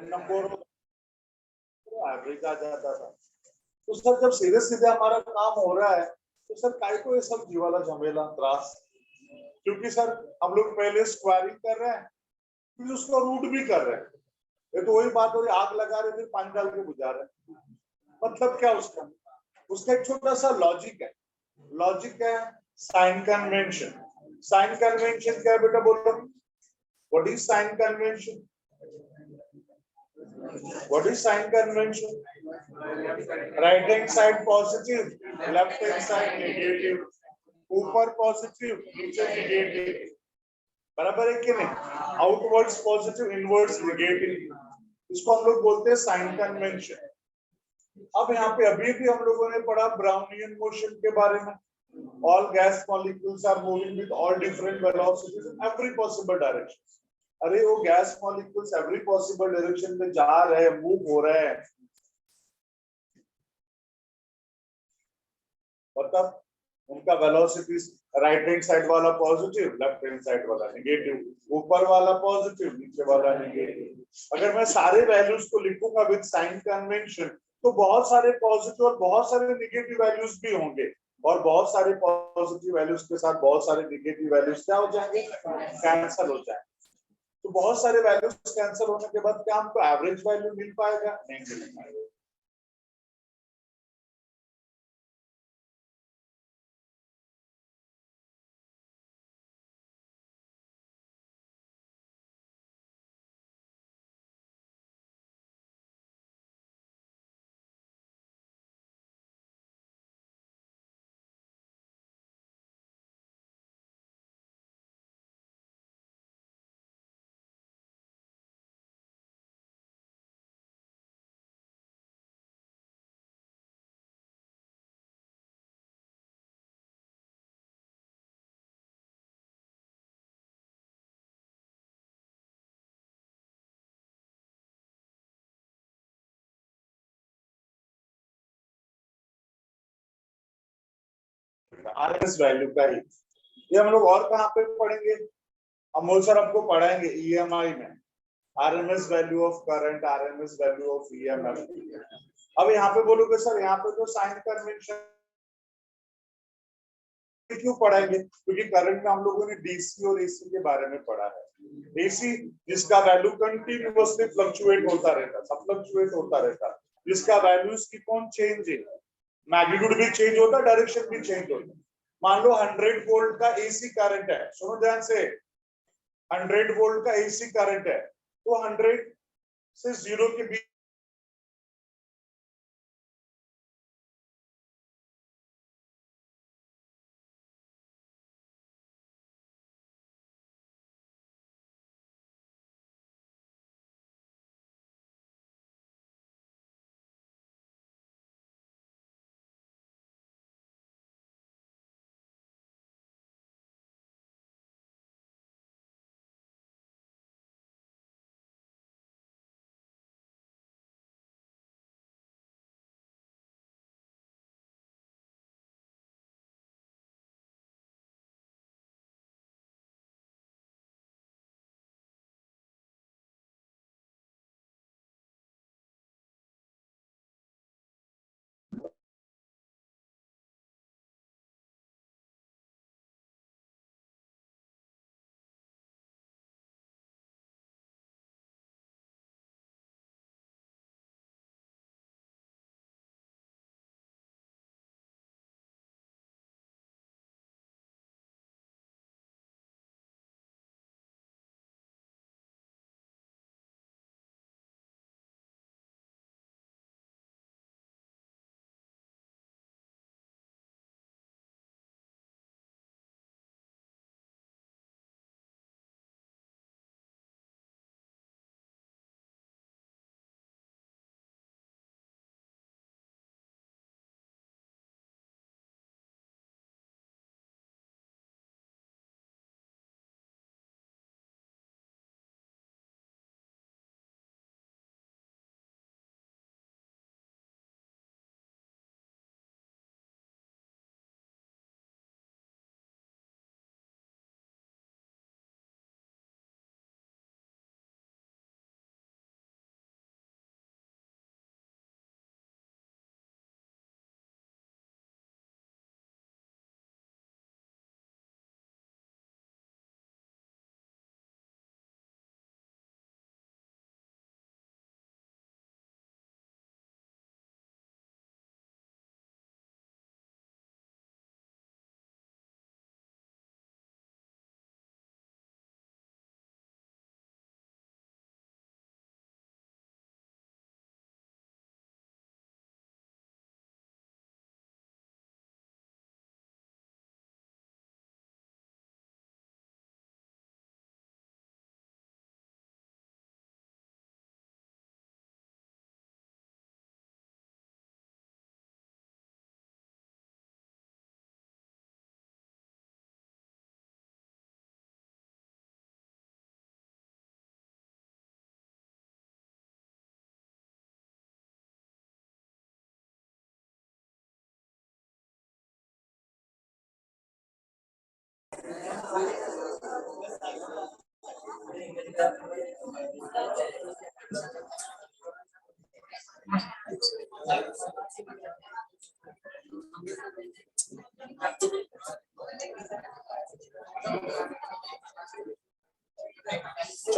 Number average आ जाता था। तो सर जब सीधे सीधे हमारा काम हो रहा है तो सर काय को ये सब जीवाला झमेला त्रास, क्योंकि सर हम लोग पहले स्क्वायरिंग कर रहे हैं फिर उसका रूट भी कर रहे हैं। ये तो वही बात हो रही, आग लगा रहे फिर पानी डाल के बुझा रहे हैं। मतलब क्या उसका उसका एक छोटा सा लॉजिक है। लॉजिक है साइन कन्वेंशन। साइन कन्वेंशन क्या है बेटा बोलो? What is sine convention? What is sign convention? Right hand side positive, left hand side negative. ऊपर पॉजिटिव नीचे नेगेटिव, बराबर है कि नहीं? आउटवर्ड्स पॉजिटिव इनवर्ड्स नेगेटिव, इसको हम लोग बोलते हैं साइन कन्वेंशन। अब यहाँ पे अभी भी हम लोगों ने पढ़ा ब्राउनियन मोशन के बारे में। All gas molecules are moving with all different velocities in every possible direction. अरे वो gas molecules every possible direction में जा रहे हैं, मूव हो रहे हैं, मतलब उनका वेलोसिटीज राइट हैंड साइड वाला पॉजिटिव, लेफ्ट हैंड साइड वाला नेगेटिव, ऊपर वाला पॉजिटिव, नीचे वाला नेगेटिव। अगर मैं सारे वैल्यूज को लिखूंगा विद साइन कन्वेंशन तो बहुत सारे पॉजिटिव और बहुत सारे नेगेटिव वैल्यूज भी होंगे, और बहुत सारे पॉजिटिव वैल्यूज के साथ बहुत सारे नेगेटिव वैल्यूज क्या हो जाएंगे? कैंसिल हो जाएंगे। तो बहुत सारे वैल्यूज कैंसिल होने के बाद क्या हमको एवरेज वैल्यू मिल पाएगा? नहीं मिल पाएगा। आरएमएस वैल्यू का ही ये हम लोग और कहाँ पे पढ़ेंगे? अमोल सर आपको पढ़ाएंगे ईएमआई में, RMS value of current, RMS value of EMF. अब यहाँ पे बोलोगे सर यहाँ पे तो साइन कन्वेंशन क्यों पढ़ाएंगे? क्योंकि करंट में हम लोगों ने डीसी और एसी के बारे में पढ़ा है। एसी जिसका वैल्यू कंटिन्यूअसली फ्लक्चुएट होता रहता, सब फ्लक्चुएट होता रहता, जिसका वैल्यूज की कौन चेंज है, मैग्नीट्यूड भी चेंज होता, डायरेक्शन भी चेंज होता। मान लो 100 वोल्ट का एसी करंट है, सुनो ध्यान से, 100 वोल्ट का एसी करंट है, तो 100 से 0 के बीच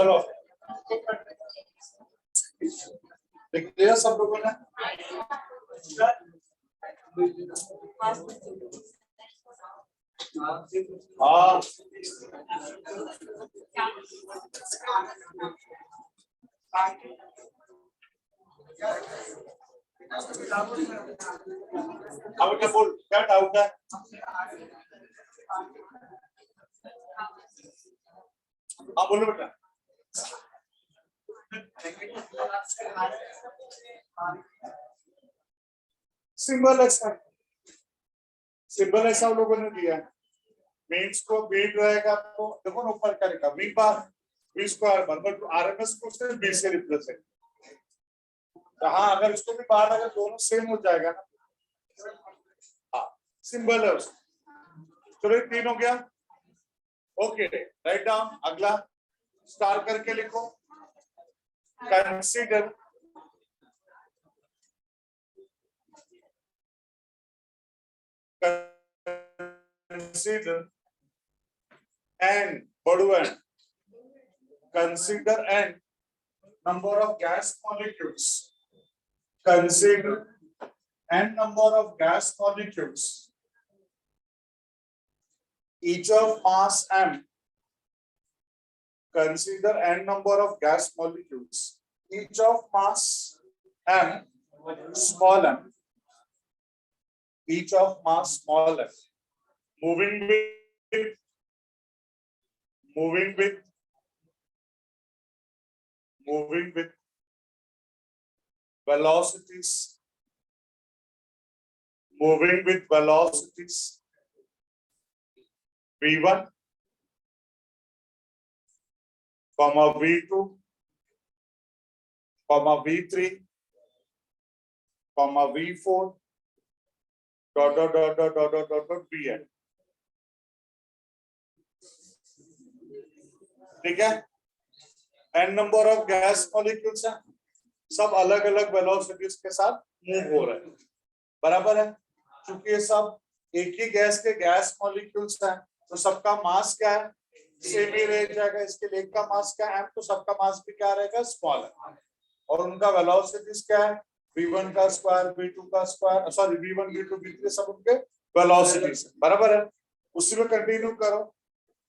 चलो लिख लिया सब लोगों ने? हाँ अब क्या बोल, क्या डाउट है? हाँ बोलो बेटा। सिंबल ऐसा, सिंबल ऐसा उन लोगों ने दिया है। मीन्स को बीट रहेगा तो देखो ना ऊपर क्या लिखा, बी बार बी स्क्वायर बराबर टू आरएमएस को से बी से रिप्रेजेंट। हाँ अगर इसको भी बाहर अगर दोनों सेम हो जाएगा ना, हाँ सिंबल है उसका। चलो ये 3 हो गया। ओके राइट डाउन, अगला स्टार करके लिखो। कंसीडर consider and बड़ू and consider and number of gas molecules, consider and number of gas molecules each of mass m, consider and number of gas molecules each of mass m small m, each of mass small m, moving with velocities, moving with velocities v1, comma v2, comma v3, comma v4, dot dot dot dot dot dot dot dot vn। ठीक है, n number of gas molecules है, सब अलग अलग velocities के साथ move हो रहे हैं, बराबर है। क्योंकि ये सब एक ही गैस के गैस मॉलिक्यूल्स हैं तो सबका मास क्या है, सेम ही रह जाएगा। इसके लिए एक का मास क्या है, तो सबका मास भी क्या रहेगा, स्मॉल है। और उनका वेलोसिटीज क्या है, v1 का स्क्वायर, v2 का square, sorry v1 v2 v3 सब उनके वेलोसिटीज, बराबर है। उसी में कंटिन्यू करो।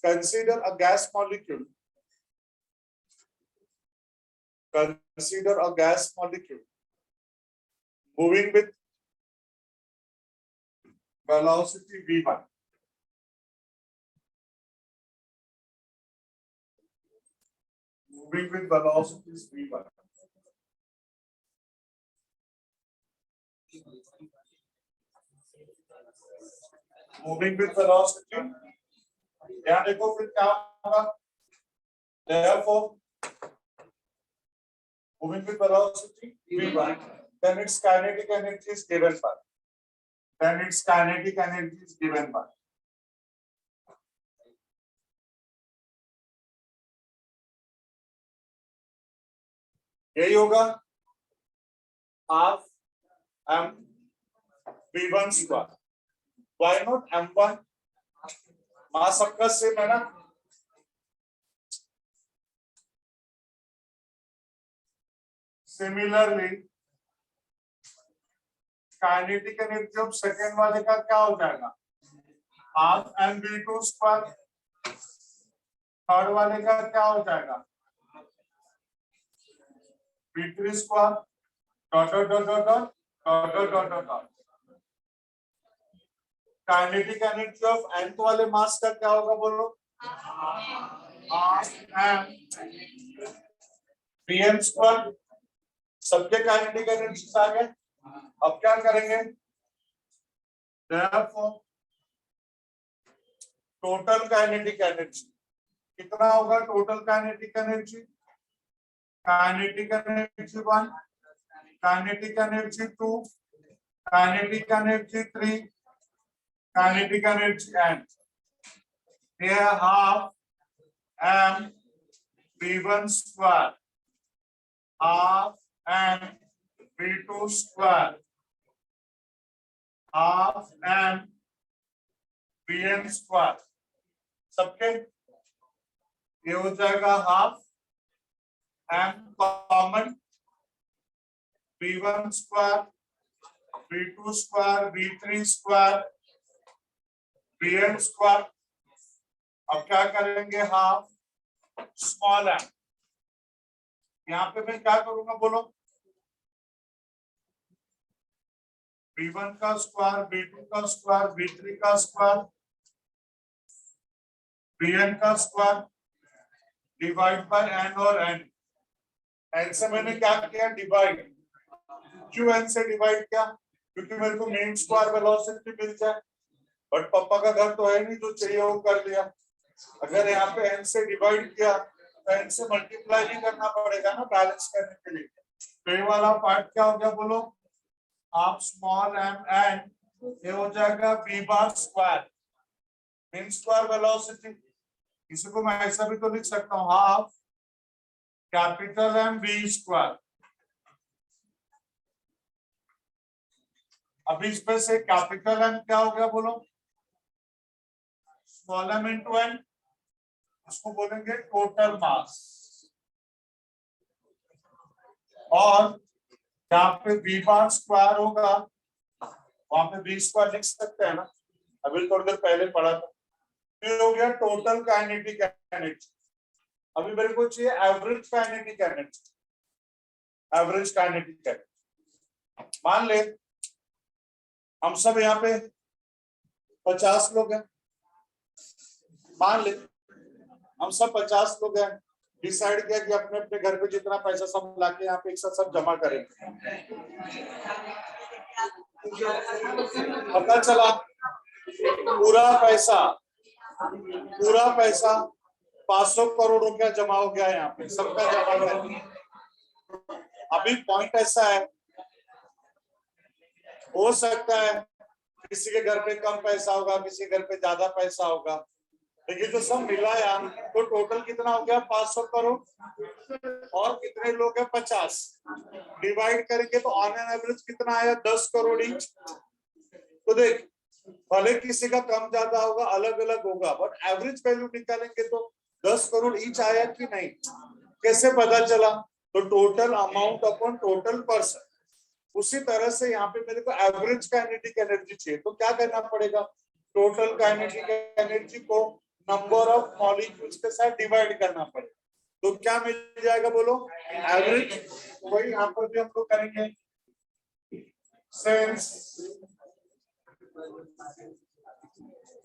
Consider a gas molecule, consider a gas molecule moving with velocity v1, moving with velocities v1, moving with velocity, ध्यान देखो फिर क्या होगा, therefore moving with velocity v1, then its kinetic energy is given by, then its kinetic energy is given by यही होगा half m v1 square, why not m1, मास सबका same है ना। Similarly kinetic energy of second वाले का क्या हो जाएगा, half M v2 square, third वाले का क्या हो जाएगा, v3 square, dot dot dot dot dot dot dot dot dot. Kinetic energy of nth वाले मास का क्या होगा बोलो, हाफ एम vm स्क्वायर। सबके काइनेटिक एनर्जी आ गए। अब क्या करेंगे, टोटल काइनेटिक एनर्जी कितना होगा, total kinetic energy, kinetic energy 1, kinetic energy 2, kinetic energy 3, kinetic energy n, here half m v1 square, half m v2 square, half m vn square, सबके ये हो जाएगा half m common v1 square v2 square v3 square vn square। अब क्या करेंगे, half small m। यहाँ पे मैं क्या करूंगा बोलो, v1 का स्क्वायर v2 का स्क्वायर v3 का स्क्वायर vn का स्क्वायर डिवाइड बाय n और n। n से मैंने क्या किया, डिवाइड। क्यों n से डिवाइड किया, क्योंकि मेरे को मेन स्क्वायर वेलोसिटी मिल जाए, बट पापा का घर तो है नहीं जो चाहिए वो कर लिया। अगर यहाँ पे n से डिवाइड किया तो n से मल्टीप्लाई भी करना पड़ेगा ना बैलेंस करने के लिए। तो ये वाला पार्ट क्या हो गया बोलो, हाफ स्मॉल m एंड ये हो जाएगा v bar square mean square velocity. इसी को मैं ऐसा भी तो लिख सकता हूँ, half capital M v square. अभी इसमें से कैपिटल M क्या हो गया बोलो, स्मॉल m इंटू n, उसको बोलेंगे टोटल मास। और यहाँ पे v बार स्क्वायर होगा, वहां पे v स्क्वायर लिख सकते हैं ना, अभी थोड़ी देर पहले पढ़ा था। फिर हो गया टोटल काइनेटिक एनर्जी। अभी मेरे को चाहिए average kinetic energy. Average kinetic energy मान ले हम सब यहाँ पे 50 लोग हैं, मान ले हम सब 50 लोग हैं, डिसाइड किया कि अपने अपने घर पे जितना पैसा सब लाके यहाँ पे एक साथ सब जमा करेंगे। पता चला पूरा पैसा 500 करोड़ रुपया जमा हो गया यहाँ पे, सबका जमा गया। अभी पॉइंट ऐसा है, हो सकता है किसी के घर पे कम पैसा होगा, किसी के घर पे ज्यादा पैसा होगा, लेकिन तो सब मिलाया तो टोटल कितना हो गया, 500 करोड़। और कितने लोग हैं, 50। डिवाइड करेंगे तो ऑन एन एवरेज कितना आया, 10 करोड़ इंच। तो देख भले किसी का कम ज्यादा होगा, अलग अलग होगा, बट एवरेज वैल्यू निकालेंगे तो 10 करोड़ इंच आया कि नहीं। कैसे पता चला, तो total amount upon total person. उसी तरह से यहाँ पे मेरे को एवरेज काइनेटिक एनर्जी चाहिए, तो क्या करना पड़ेगा, टोटल काइनेटिक एनर्जी को नंबर ऑफ मॉलिक्यूल्स के साथ डिवाइड करना पड़ेगा। तो क्या मिल जाएगा बोलो, एवरेज। वही यहाँ पर भी हम लोग करेंगे, since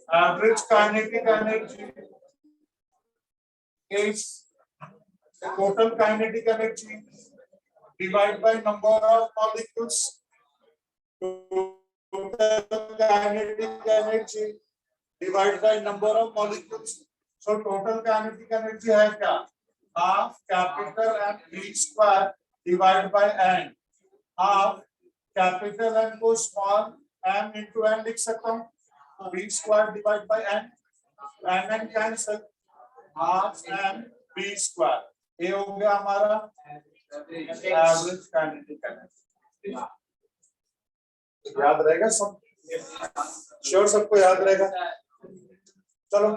average kinetic energy is the total kinetic energy divided by number of molecules. Total kinetic energy divided by number of molecules. So total kinetic energy है क्या, half capital M v square divided by n। half capital M को small m into n लिख सकता हूँ, v square divided by n, n cancel, half m v square। ये हो गया हमारा एवरेज काइनेटिक एनर्जी। याद रहेगा सब, श्योर सबको याद रहेगा। चलो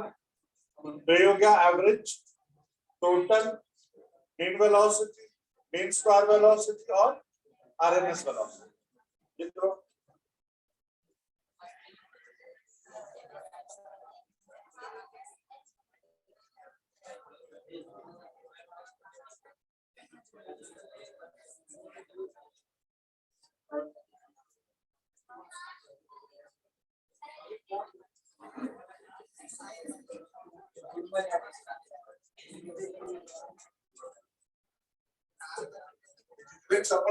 तो ये हो गया average, total, mean velocity, mean square velocity और आरएमएस वेलोसिटी।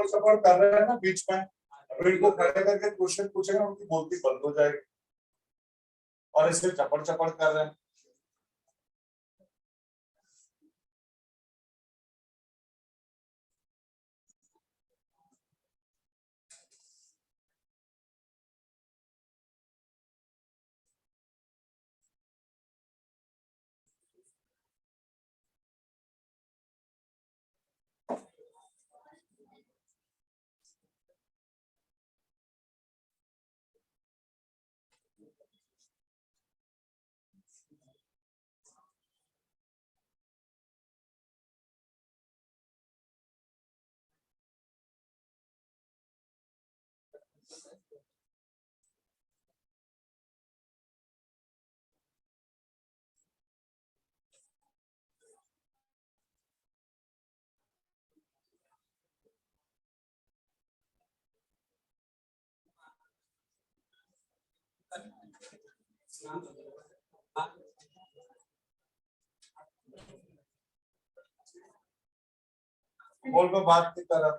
सपोर्ट कर रहे हैं ना बीच में, इनको खड़े करके क्वेश्चन पूछेगा, उनकी बोलती बंद हो जाएगी, और इसलिए चपड़ चपड़ कर रहे हैं। बोल में बात नहीं कर रहा।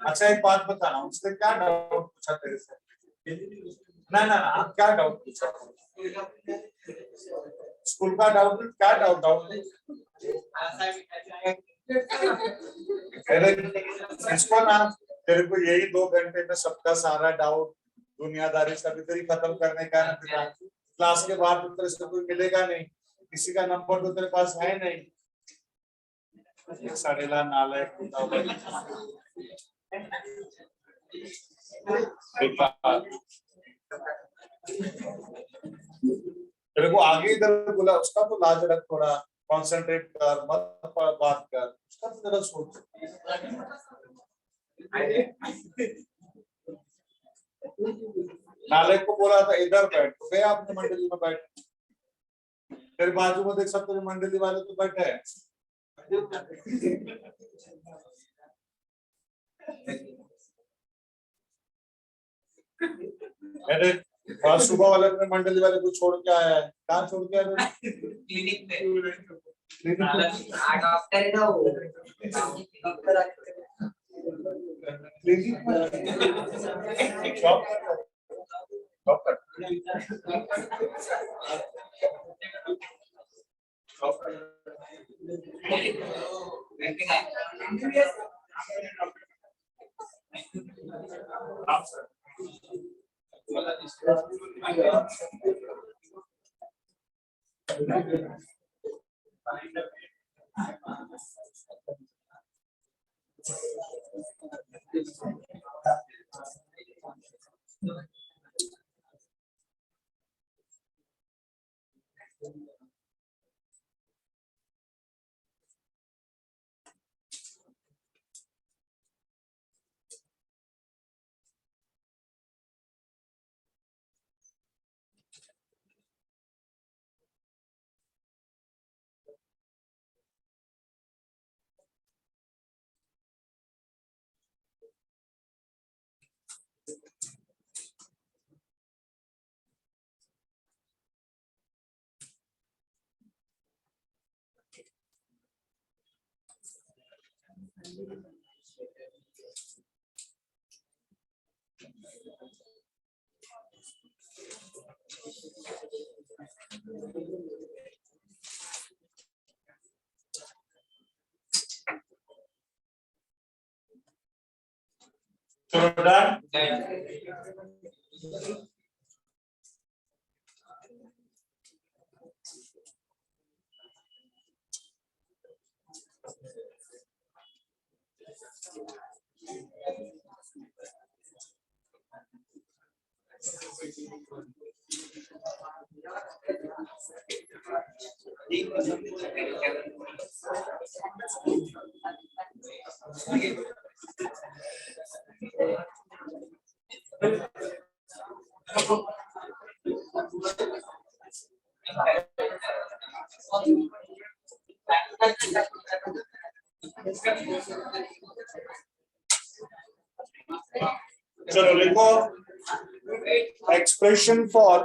अच्छा एक बात बताना, उसने क्या डाउट पूछा तेरे से? ना ना ना, क्या डाउट पूछा? स्कूल का डाउट? क्या डाउट? इसको ना, तेरे को यही 2 घंटे में सबका सारा डाउट दुनियादारी सब इधर ही खत्म करने का है ना। क्लास के बाद तो तेरे से कोई मिलेगा नहीं, किसी का नंबर तो तेरे पास है नहीं। सड़ेला नालायक तेरे को आगे इधर बोला, उसका तो लाज रख, थोड़ा कंसंट्रेट कर, मत बात कर, उसका तो जरा सोच। नालायक को बोला था इधर बैठ, तो गया अपने मंडली में बैठ। तेरे बाजू में देख, सब तेरे मंडली वाले तो बैठे हैं। अरे सुबह वाले अपने मंडली वाले को छोड़ के आया है। कहाँ छोड़ के आया? क्लिनिक पे। डॉक्टर है ना वो, डॉक्टर चलो डन। चलो लिखो, एक्सप्रेशन फॉर,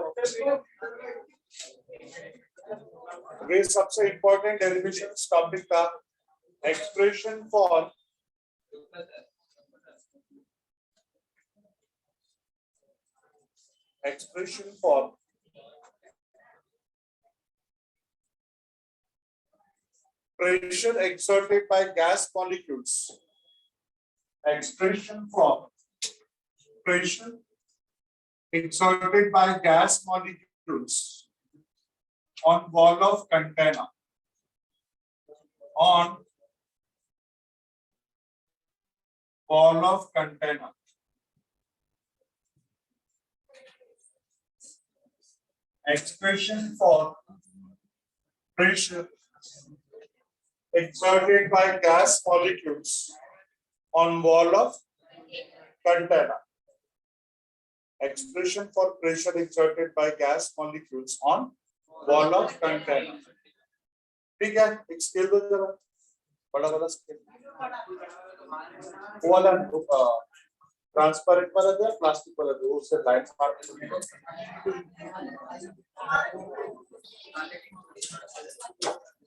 ये सबसे इंपॉर्टेंट डेरिवेशन टॉपिक का। Expression for pressure exerted by gas molecules. Expression for pressure exerted by gas molecules on wall of container. On wall of container. Expression for pressure exerted by gas molecules on wall of container. Expression for pressure exerted by gas molecules on wall of container. ठीक है, एक scale दो जरा, बड़ा वाला scale वाला transparent परत है प्लास्टिक परत है उससे लाइट मार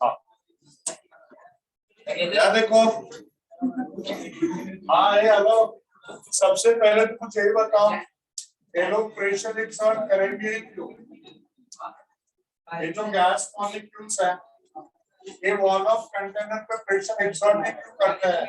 हाँ क्या देखो हाँ ये हेलो सबसे पहले तो मुझे यही बताओ ये लोग प्रेशर एक्सर्ट करेंगे क्यों ये जो गैस मॉलिक्यूल्स है ये वॉल ऑफ कंटेनर पे प्रेशर एक्सर्ट क्यों करते हैं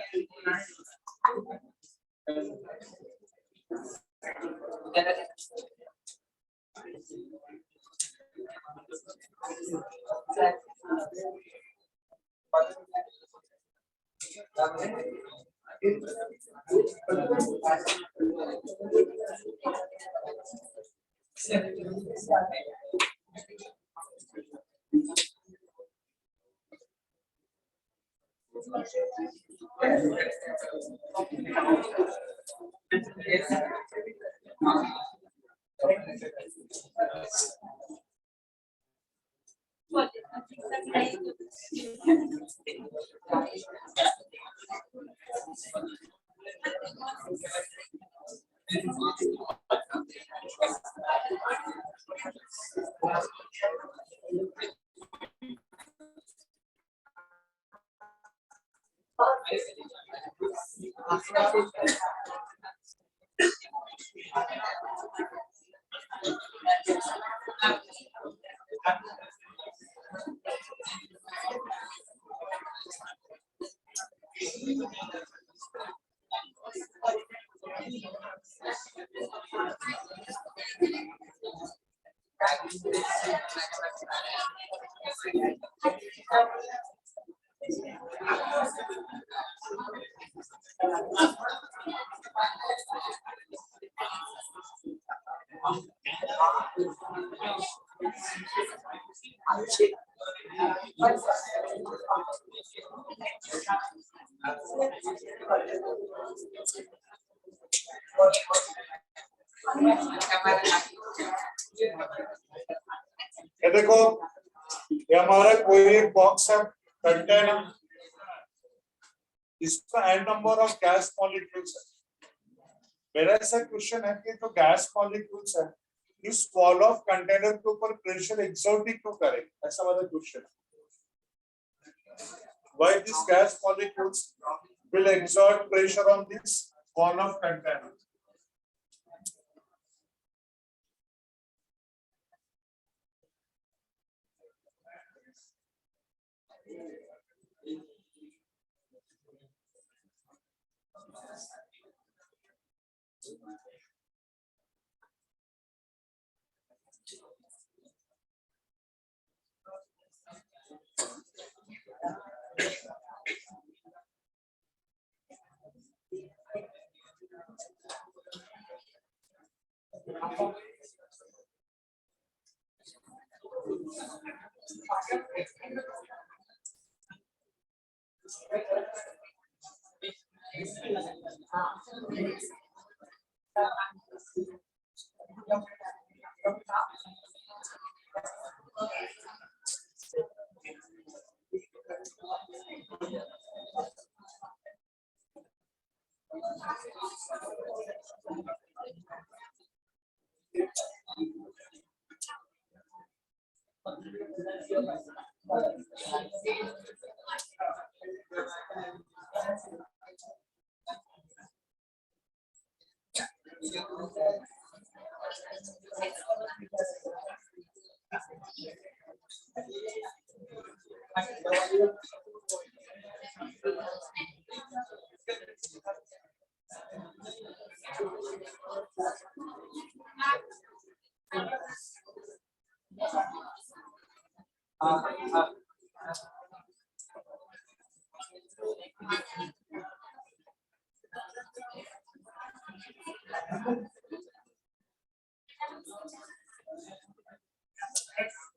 ये देखो ये हमारा कोई एक बॉक्स है कंटेनर इसका n number of gas molecules है मेरा ऐसा क्वेश्चन है कि जो गैस मॉलिक्यूल्स है इस वॉल ऑफ कंटेनर के ऊपर प्रेशर एक्सर्ट क्यों करे ऐसा वाला question why these gas molecules will exert pressure on this wall of container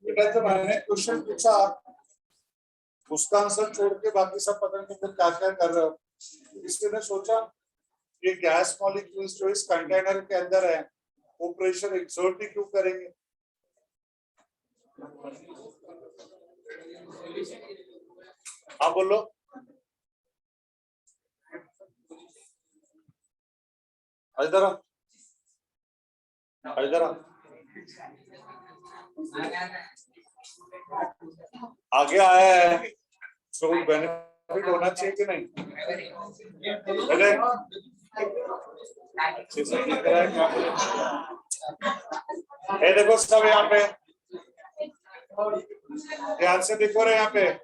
बेटा जब मैंने क्वेश्चन पूछा उसका आंसर छोड़ के बाकी सब पता नहीं तुम क्या क्या कर रहे हो इसलिए मैं सोचा ये गैस मॉलिक्यूल्स जो इस कंटेनर के अंदर है वो प्रेशर एक्सर्ट क्यों करेंगे हाँ बोलो इधर आ, इधर आ। आगे आया है तो बेनिफिट होना चाहिए कि नहीं? ये देखो सब यहाँ पे ध्यान से देखो रे, यहाँ पे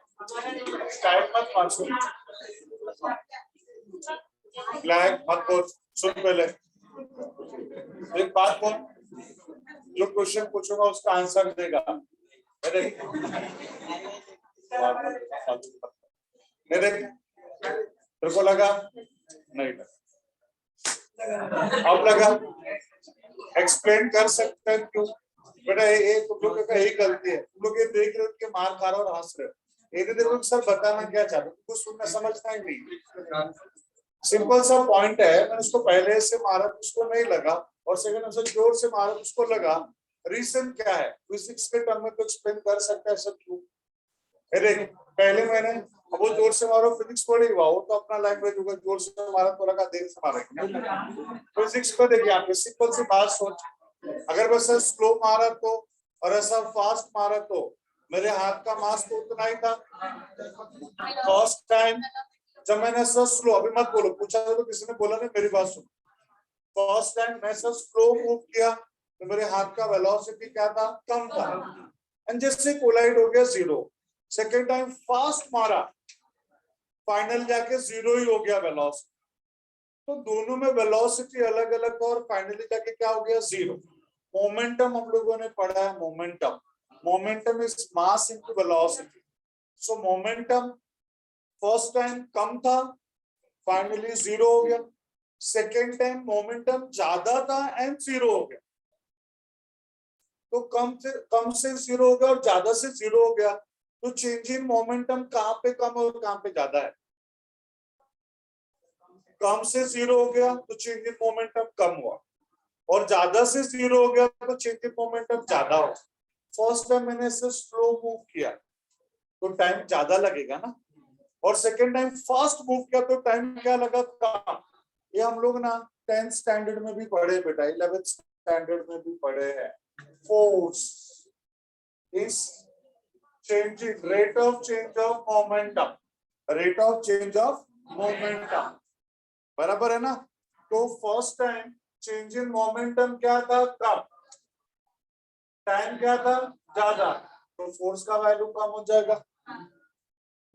स्टाइल मत मारो, ब्लैक मत बोल, सुन पहले एक बात बोल, जो क्वेश्चन पूछूंगा उसका आंसर देगा। मेरे तेरे को लगा नहीं लगा, अब लगा। एक्सप्लेन कर सकते हैं क्यों बेटा? ये तुम लोग का यही गलती है, तुम लोग ये देख रहे हो कि मार खा रहे हो और हंस रहे हो। ये देखो सर बताना क्या चाह रहे हो, कुछ सुनना समझना ही नहीं। सिंपल सा पॉइंट है, मैंने उसको पहले से मारा उसको नहीं लगा, और सेकंड से जोर से मारा उसको लगा। रीजन क्या है? फिजिक्स के टर्म में तो एक्सप्लेन कर सकता है सब क्यों। देख पहले मैंने वो जोर से मारो फिजिक्स पढ़ी हुआ, वो तो अपना लैंग्वेज होगा, जोर से मारा तो लगा, देर से मारा। फिजिक्स को देखिए आप, सिंपल सी बात सोच, अगर बस स्लो मारा तो और ऐसा फास्ट मारा तो मेरे हाथ का मास तो उतना ही था। फर्स्ट टाइम जब मैंने ऐसा स्लो, अभी मत बोलो, पूछा तो किसी ने बोला नहीं, मेरी बात सुनो। फर्स्ट टाइम मैं ऐसा स्लो मूव किया तो मेरे हाथ का वेलोसिटी क्या था? कम था, एंड जैसे कोलाइड हो गया जीरो। सेकेंड टाइम फास्ट मारा, फाइनल जाके जीरो ही हो गया वेलोसिटी। तो दोनों में वेलोसिटी अलग अलग था और फाइनली जाके क्या हो गया? जीरो। मोमेंटम हम लोगों ने पढ़ा है, momentum, momentum is mass into velocity. So momentum first time कम था, फाइनली जीरो हो गया। सेकेंड टाइम मोमेंटम ज्यादा था एंड जीरो हो गया। तो कम से जीरो हो गया और ज्यादा से जीरो हो गया, तो चेंज इन मोमेंटम कहां पे कम और कहां पे ज्यादा है? कम से जीरो हो गया तो चेंज इन मोमेंटम कम हुआ, और ज्यादा से जीरो हो गया तो चेंज इन मोमेंटम ज्यादा हुआ। फर्स्ट टाइम मैंने इसे स्लो मूव किया तो टाइम ज्यादा लगेगा ना, और सेकेंड टाइम फास्ट मूव किया तो टाइम क्या लगा? कम। ये हम लोग ना 10th स्टैंडर्ड में भी पढ़े बेटा, 11th स्टैंडर्ड में भी पढ़े हैं। Force is changing rate of change of momentum, rate of change of momentum, बराबर है ना? तो first time change in momentum क्या था? कम। टाइम क्या था? ज्यादा। तो फोर्स का वैल्यू कम हो जाएगा।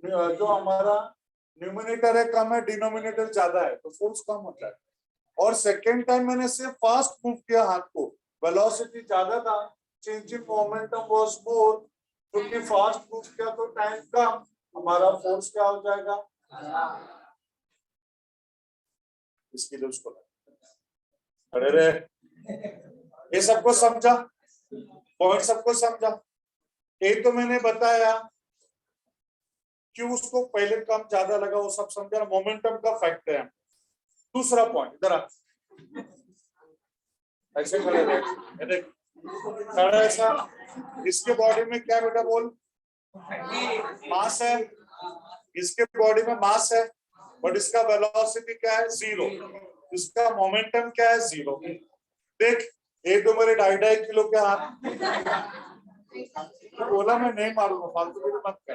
जो हमारा न्यूमिनेटर है कम है, डिनोमिनेटर ज्यादा है, तो फोर्स कम होता है। और सेकेंड टाइम मैंने सिर्फ फास्ट मूव किया हाथ को, वेलोसिटी ज्यादा था, change in momentum was more, क्योंकि फास्ट मूव किया तो टाइम कम, हमारा फोर्स क्या हो जाएगा? इसके लिए उसको अरे रे, ये सबको समझा? पॉइंट सबको समझा? एक तो मैंने बताया क्यों उसको पहले कम ज्यादा लगा, वो सब समझा, मोमेंटम का फैक्टर है। दूसरा पॉइंट इधर आ, ऐसे खड़े रहे, खड़ा ऐसा। इसके बॉडी में क्या बेटा बोल? मास है। इसके बॉडी में मास है, बट इसका वेलोसिटी क्या है? जीरो। इसका मोमेंटम क्या है? जीरो। देख ये तो मेरे 2.5 किलो के हाथ, तो बोला मैं नहीं मारूंगा, फालतू की मत कर।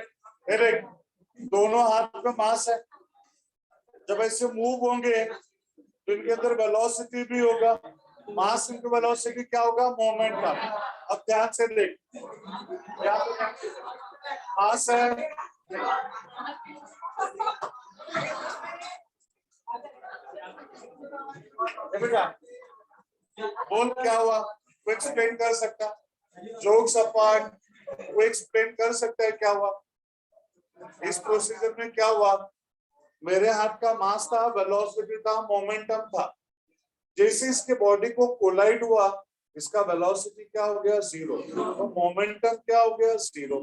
देख दोनों हाथ में मास है, जब ऐसे मूव होंगे तो इनके अंदर वेलोसिटी भी होगा, मास इनटू वेलोसिटी क्या होगा? मोमेंटम। अब ध्यान से देख, मास है, बेटा बोल क्या हुआ? वो एक्सप्लेन कर सकता? जोक्स अपार्ट, वो एक्सप्लेन कर सकता है क्या हुआ इस प्रोसीजर में? क्या हुआ? मेरे हाथ का मास था, वेलोसिटी था, मोमेंटम था। जैसे इसके बॉडी को कोलाइड हुआ, इसका वेलोसिटी क्या हो गया? जीरो। तो मोमेंटम क्या हो गया? जीरो।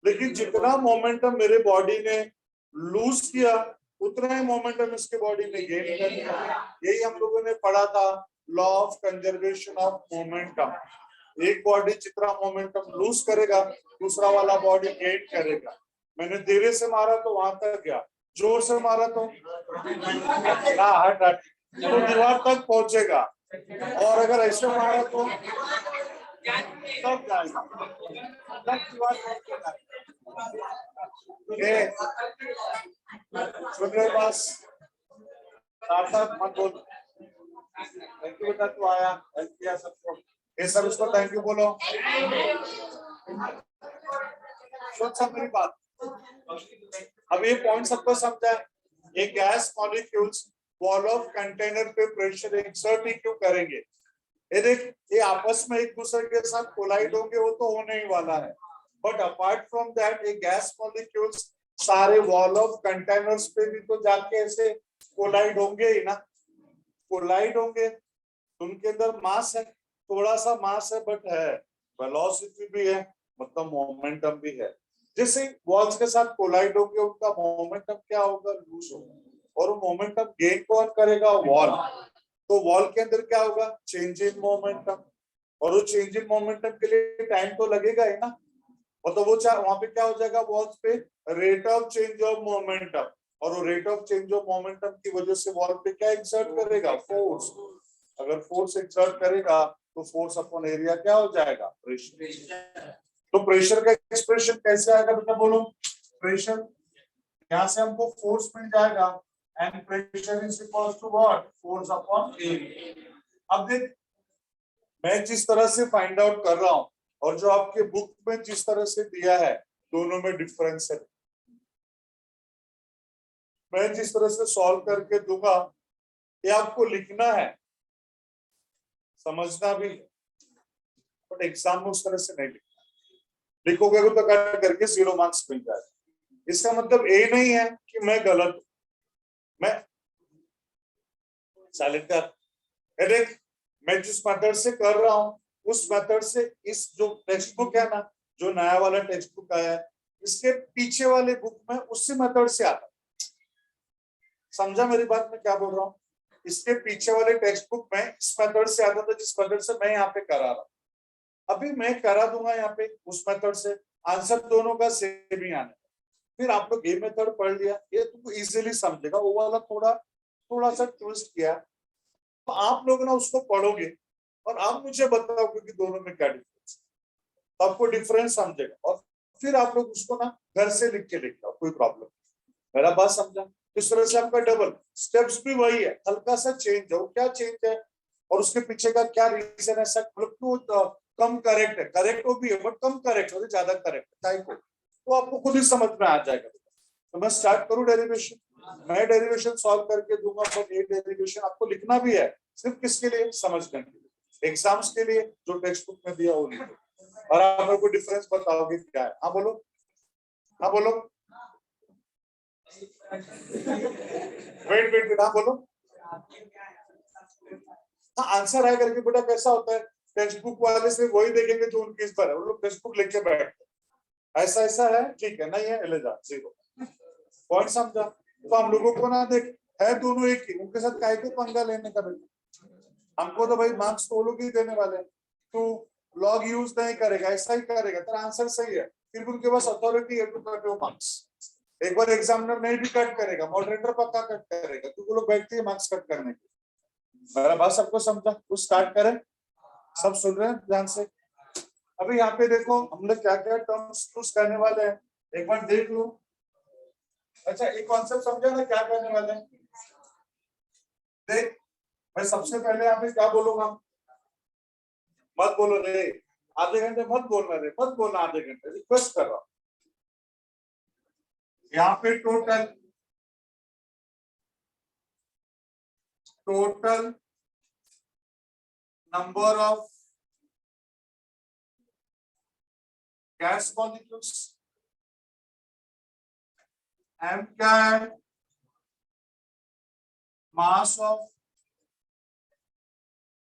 लेकिन जितना मोमेंटम मेरे बॉडी ने लूज किया उतना ही मोमेंटम इसके बॉडी में गेन कर लिया। यही हम लोगों ने पढ़ा था, law of conservation of momentum. एक बॉडी जितना मोमेंटम लूज करेगा दूसरा वाला बॉडी गेन करेगा। मैंने धीरे से मारा तो वहां तक गया, जोर से मारा तो हट। तो दीवार तक पहुंचेगा, और अगर ऐसे मारा तो तब जाएगा, तब दीवार पहुंचेगा। ये सुन रहे बस, साथ साथ मत बोल। थैंक यू बेटा, तू आया, हेल्प किया सबको। ये सब इसको थैंक यू बोलो। सुन सब मेरी बात। अब ये पॉइंट सबको समझा है। ये gas molecules wall of container पे प्रेशर एक्सर्ट ही क्यों करेंगे? ये देख, ये आपस में एक दूसरे के साथ कोलाइड होंगे, वो तो होने ही वाला है, बट अपार्ट फ्रॉम दैट ये गैस मॉलिक्यूल्स सारे वॉल ऑफ कंटेनर्स पे भी तो जाके ऐसे कोलाइड होंगे ही ना, कोलाइड होंगे। उनके अंदर मास है, थोड़ा सा मास है, बट है वेलोसिटी भी है, मतलब मोमेंटम भी है। जैसे वॉल्स के साथ कोलाइड होंगे, उनका मोमेंटम क्या होगा? लूज होगा, और वो मोमेंटम गेन कौन करेगा? वॉल। तो वॉल के अंदर क्या होगा? चेंज इन मोमेंटम, और वो चेंज इन मोमेंटम के लिए टाइम तो लगेगा ही ना, और तो वो वहां पे क्या हो जाएगा? वॉल्स पे rate of change of momentum, और वो rate of change of momentum की वजह से वॉल पे क्या एक्सर्ट करेगा? फोर्स। अगर फोर्स एक्सर्ट करेगा तो फोर्स अपॉन एरिया क्या हो जाएगा? प्रेशर। तो प्रेशर का एक्सप्रेशन कैसे आएगा बेटा, बोलो? प्रेशर, यहाँ से हमको फोर्स मिल जाएगा, and pressure is equal to what? Force upon area. अब देख, मैं जिस तरह से फाइंड आउट कर रहा हूं और जो आपके बुक में जिस तरह से दिया है, दोनों में डिफरेंस है। मैं जिस तरह से सॉल्व करके दूंगा, ये आपको लिखना है, समझना भी है, बट एग्जाम में उस तरह से नहीं लिखना। लिखोगे तो कट करके 0 मार्क्स मिल जाएगा। इसका मतलब ये नहीं है कि मैं गलत हूं। मैं साइलेंट कर, देख, मैं जिस मेथड से कर रहा हूं उस मेथड से, इस जो टेक्स्ट बुक है ना, जो नया वाला टेक्स्ट बुक आया है, इसके पीछे वाले बुक में उसी मेथड से आता। समझा मेरी बात में क्या बोल रहा हूँ? इसके पीछे वाले टेक्स्ट बुक में इस मेथड से आता था, जिस मेथड से मैं यहाँ पे करा रहा हूँ। अभी मैं करा दूंगा यहाँ पे उस मेथड से, आंसर दोनों का सेम ही आने। फिर आप लोग ये मेथड पढ़ लिया, ये तुमको इजीली समझेगा। वो वाला थोड़ा थोड़ा सा ट्विस्ट किया, तो आप लोग ना उसको पढ़ोगे और आप मुझे बताओगे कि दोनों में क्या डिफरेंस, तो आपको डिफरेंस समझेगा, और फिर आप लोग उसको ना घर से लिख के लिखना, कोई प्रॉब्लम। मेरा बात समझा? इस तरह से आपका डबल स्टेप्स भी वही है, हल्का सा चेंज हो, क्या चेंज है और उसके पीछे का क्या रीजन है? सब मतलब कम करेक्ट है, करेक्ट हो भी है बट कम करेक्ट हो, ज्यादा करेक्ट टाइप हो, तो आपको खुद ही समझ में आ जाएगा। तो मैं स्टार्ट करूं डेरिवेशन? मैं डेरिवेशन सॉल्व करके दूंगा, बट ये डेरिवेशन आपको लिखना भी है, सिर्फ किसके लिए? समझने के लिए, एग्जाम्स के लिए। जो टेक्स्ट बुक में दिया वो लिखो, और आप मेरे को डिफरेंस बताओगे क्या है। हाँ बोलो, हाँ बोलो, वेट वेट वेट, हाँ बोलो। हाँ, आंसर है करके बेटा कैसा होता है? टेक्स्ट बुक वाले से वही देखेंगे जो उनकी इस पर है, वो लोग टेक्स्ट बुक लेके बैठते, ऐसा ऐसा है, ठीक है, नहीं है, ले जा, 0 पॉइंट। समझा? तो हम लोगों को ना देख, है दोनों एक ही, उनके साथ काहे को पंगा लेने का बेटा? हमको तो भाई मार्क्स तो लोग ही देने वाले हैं। तू लॉग यूज नहीं करेगा, ऐसा ही करेगा, तेरा आंसर सही है, फिर भी उनके पास अथॉरिटी है टू कट योर मार्क्स। एक बार एग्जामिनर नहीं भी कट करेगा, मॉडरेटर पक्का कट करेगा, क्योंकि लोग बैठते हैं मार्क्स कट करने के। मेरा बात सबको समझा? कुछ स्टार्ट करें? सब सुन रहे हैं ध्यान से? अभी यहाँ पे देखो, हम लोग क्या क्या टर्म्स यूज करने वाले हैं, एक बार देख लो। अच्छा, एक कॉन्सेप्ट समझा ना क्या करने वाले हैं? देख, मैं सबसे पहले यहाँ पे क्या बोलूंगा, मत बोलो रे, आधे घंटे मत बोलना रे, मत बोलना आधे घंटे, रिक्वेस्ट कर रहा हूँ। यहाँ पे total number of gas molecules, m क्या है? Mass of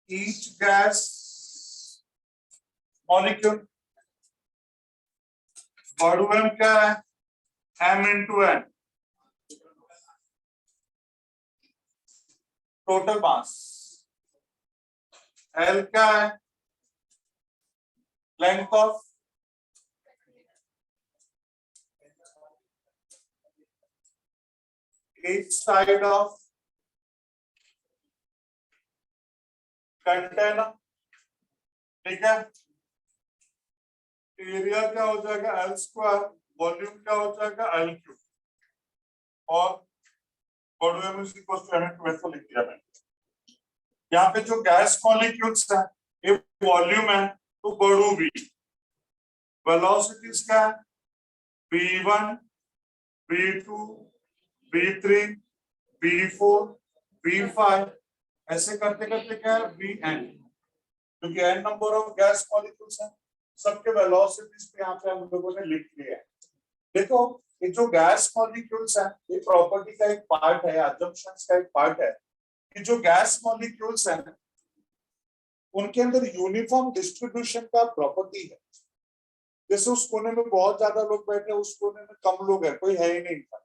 each gas molecule, बड़ू m क्या है? m into n, total mass. l क्या है? Length of each side of container, ठीक है। एरिया क्या हो जाएगा एल स्क्वायर, वॉल्यूम क्या हो जाएगा एल क्यूब, और वैसे लिख दिया मैंने। यहाँ पे जो गैस मॉलिक्यूल्स है ये वॉल्यूम है, तो बढ़ू भी। वेलोसिटीज क्या है, v1, v2, v3, v4, v5, ऐसे करते करते क्या है vn, क्योंकि n number of gas molecules है, सबके वेलोसिटीज पे यहाँ पे हम लोगों ने लिख लिया है। देखो ये जो गैस मॉलिक्यूल्स है ये प्रॉपर्टी का एक पार्ट है, अजम्पशंस का एक पार्ट है कि जो गैस मॉलिक्यूल्स है उनके अंदर यूनिफॉर्म डिस्ट्रीब्यूशन का प्रॉपर्टी है। जैसे उस कोने में बहुत ज्यादा लोग बैठे हैं, उस कोने में कम लोग हैं, कोई है ही नहीं था,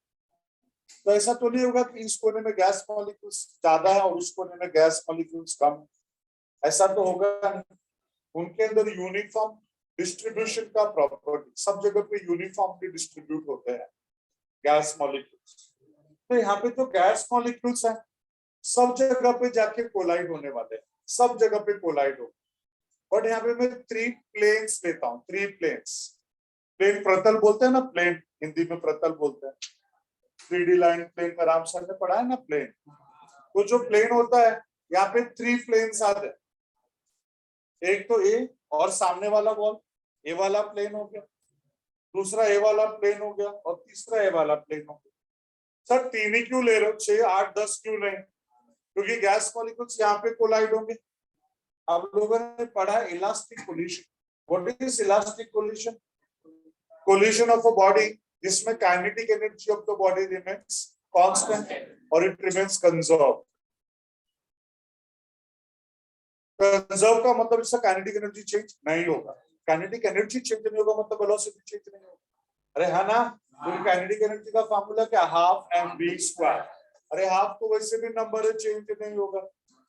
तो ऐसा तो नहीं होगा कि इस कोने में गैस मॉलिक्यूल्स ज्यादा है और उस कोने में गैस मॉलिक्यूल्स कम है, ऐसा तो होगा नहीं। उनके अंदर यूनिफॉर्म डिस्ट्रीब्यूशन का प्रॉपर्टी, सब जगह पे यूनिफॉर्मली डिस्ट्रीब्यूट होते हैं गैस मॉलिक्यूल्स। तो यहाँ पे जो गैस मॉलिक्यूल्स हैं सब जगह पे जाके कोलाइड होने वाले हैं, सब जगह पे कोलाइड हो। बट यहाँ पे मैं 3 प्लेन्स लेता हूँ, 3 प्लेन्स। प्लेन प्रतल बोलते हैं ना, प्लेन हिंदी में प्रतल बोलते हैं। 3D लाइन प्लेन का राम सर ने पढ़ा है ना प्लेन। तो जो प्लेन होता है यहाँ पे 3 प्लेन्स आते हैं, एक तो ए और सामने वाला वॉल, ए वाला प्लेन हो गया, दूसरा ए वाला प्लेन हो गया, और तीसरा ए वाला प्लेन हो गया। सर 3 ही क्यों ले रहे हो, 6, 8, 10 क्यों नहीं? क्योंकि गैस मॉलिक्यूल्स यहाँ पे कोलाइड होंगे। अब लोगों ने पढ़ा elastic collision. What is elastic collision? Collision of a body जिसमें kinetic energy of the body remains constant और इट रिमेन्स कंजर्व। कंजर्व का मतलब इसका काइनेटिक एनर्जी चेंज नहीं होगा। काइनेटिक एनर्जी चेंज नहीं होगा मतलब वेलोसिटी चेंज नहीं होगा। अरे है ना, पूरी काइनेटिक एनर्जी का फार्मूला क्या, हाफ mv स्क्वायर। अरे हाफ तो वैसे भी नंबर है, चेंज नहीं होगा।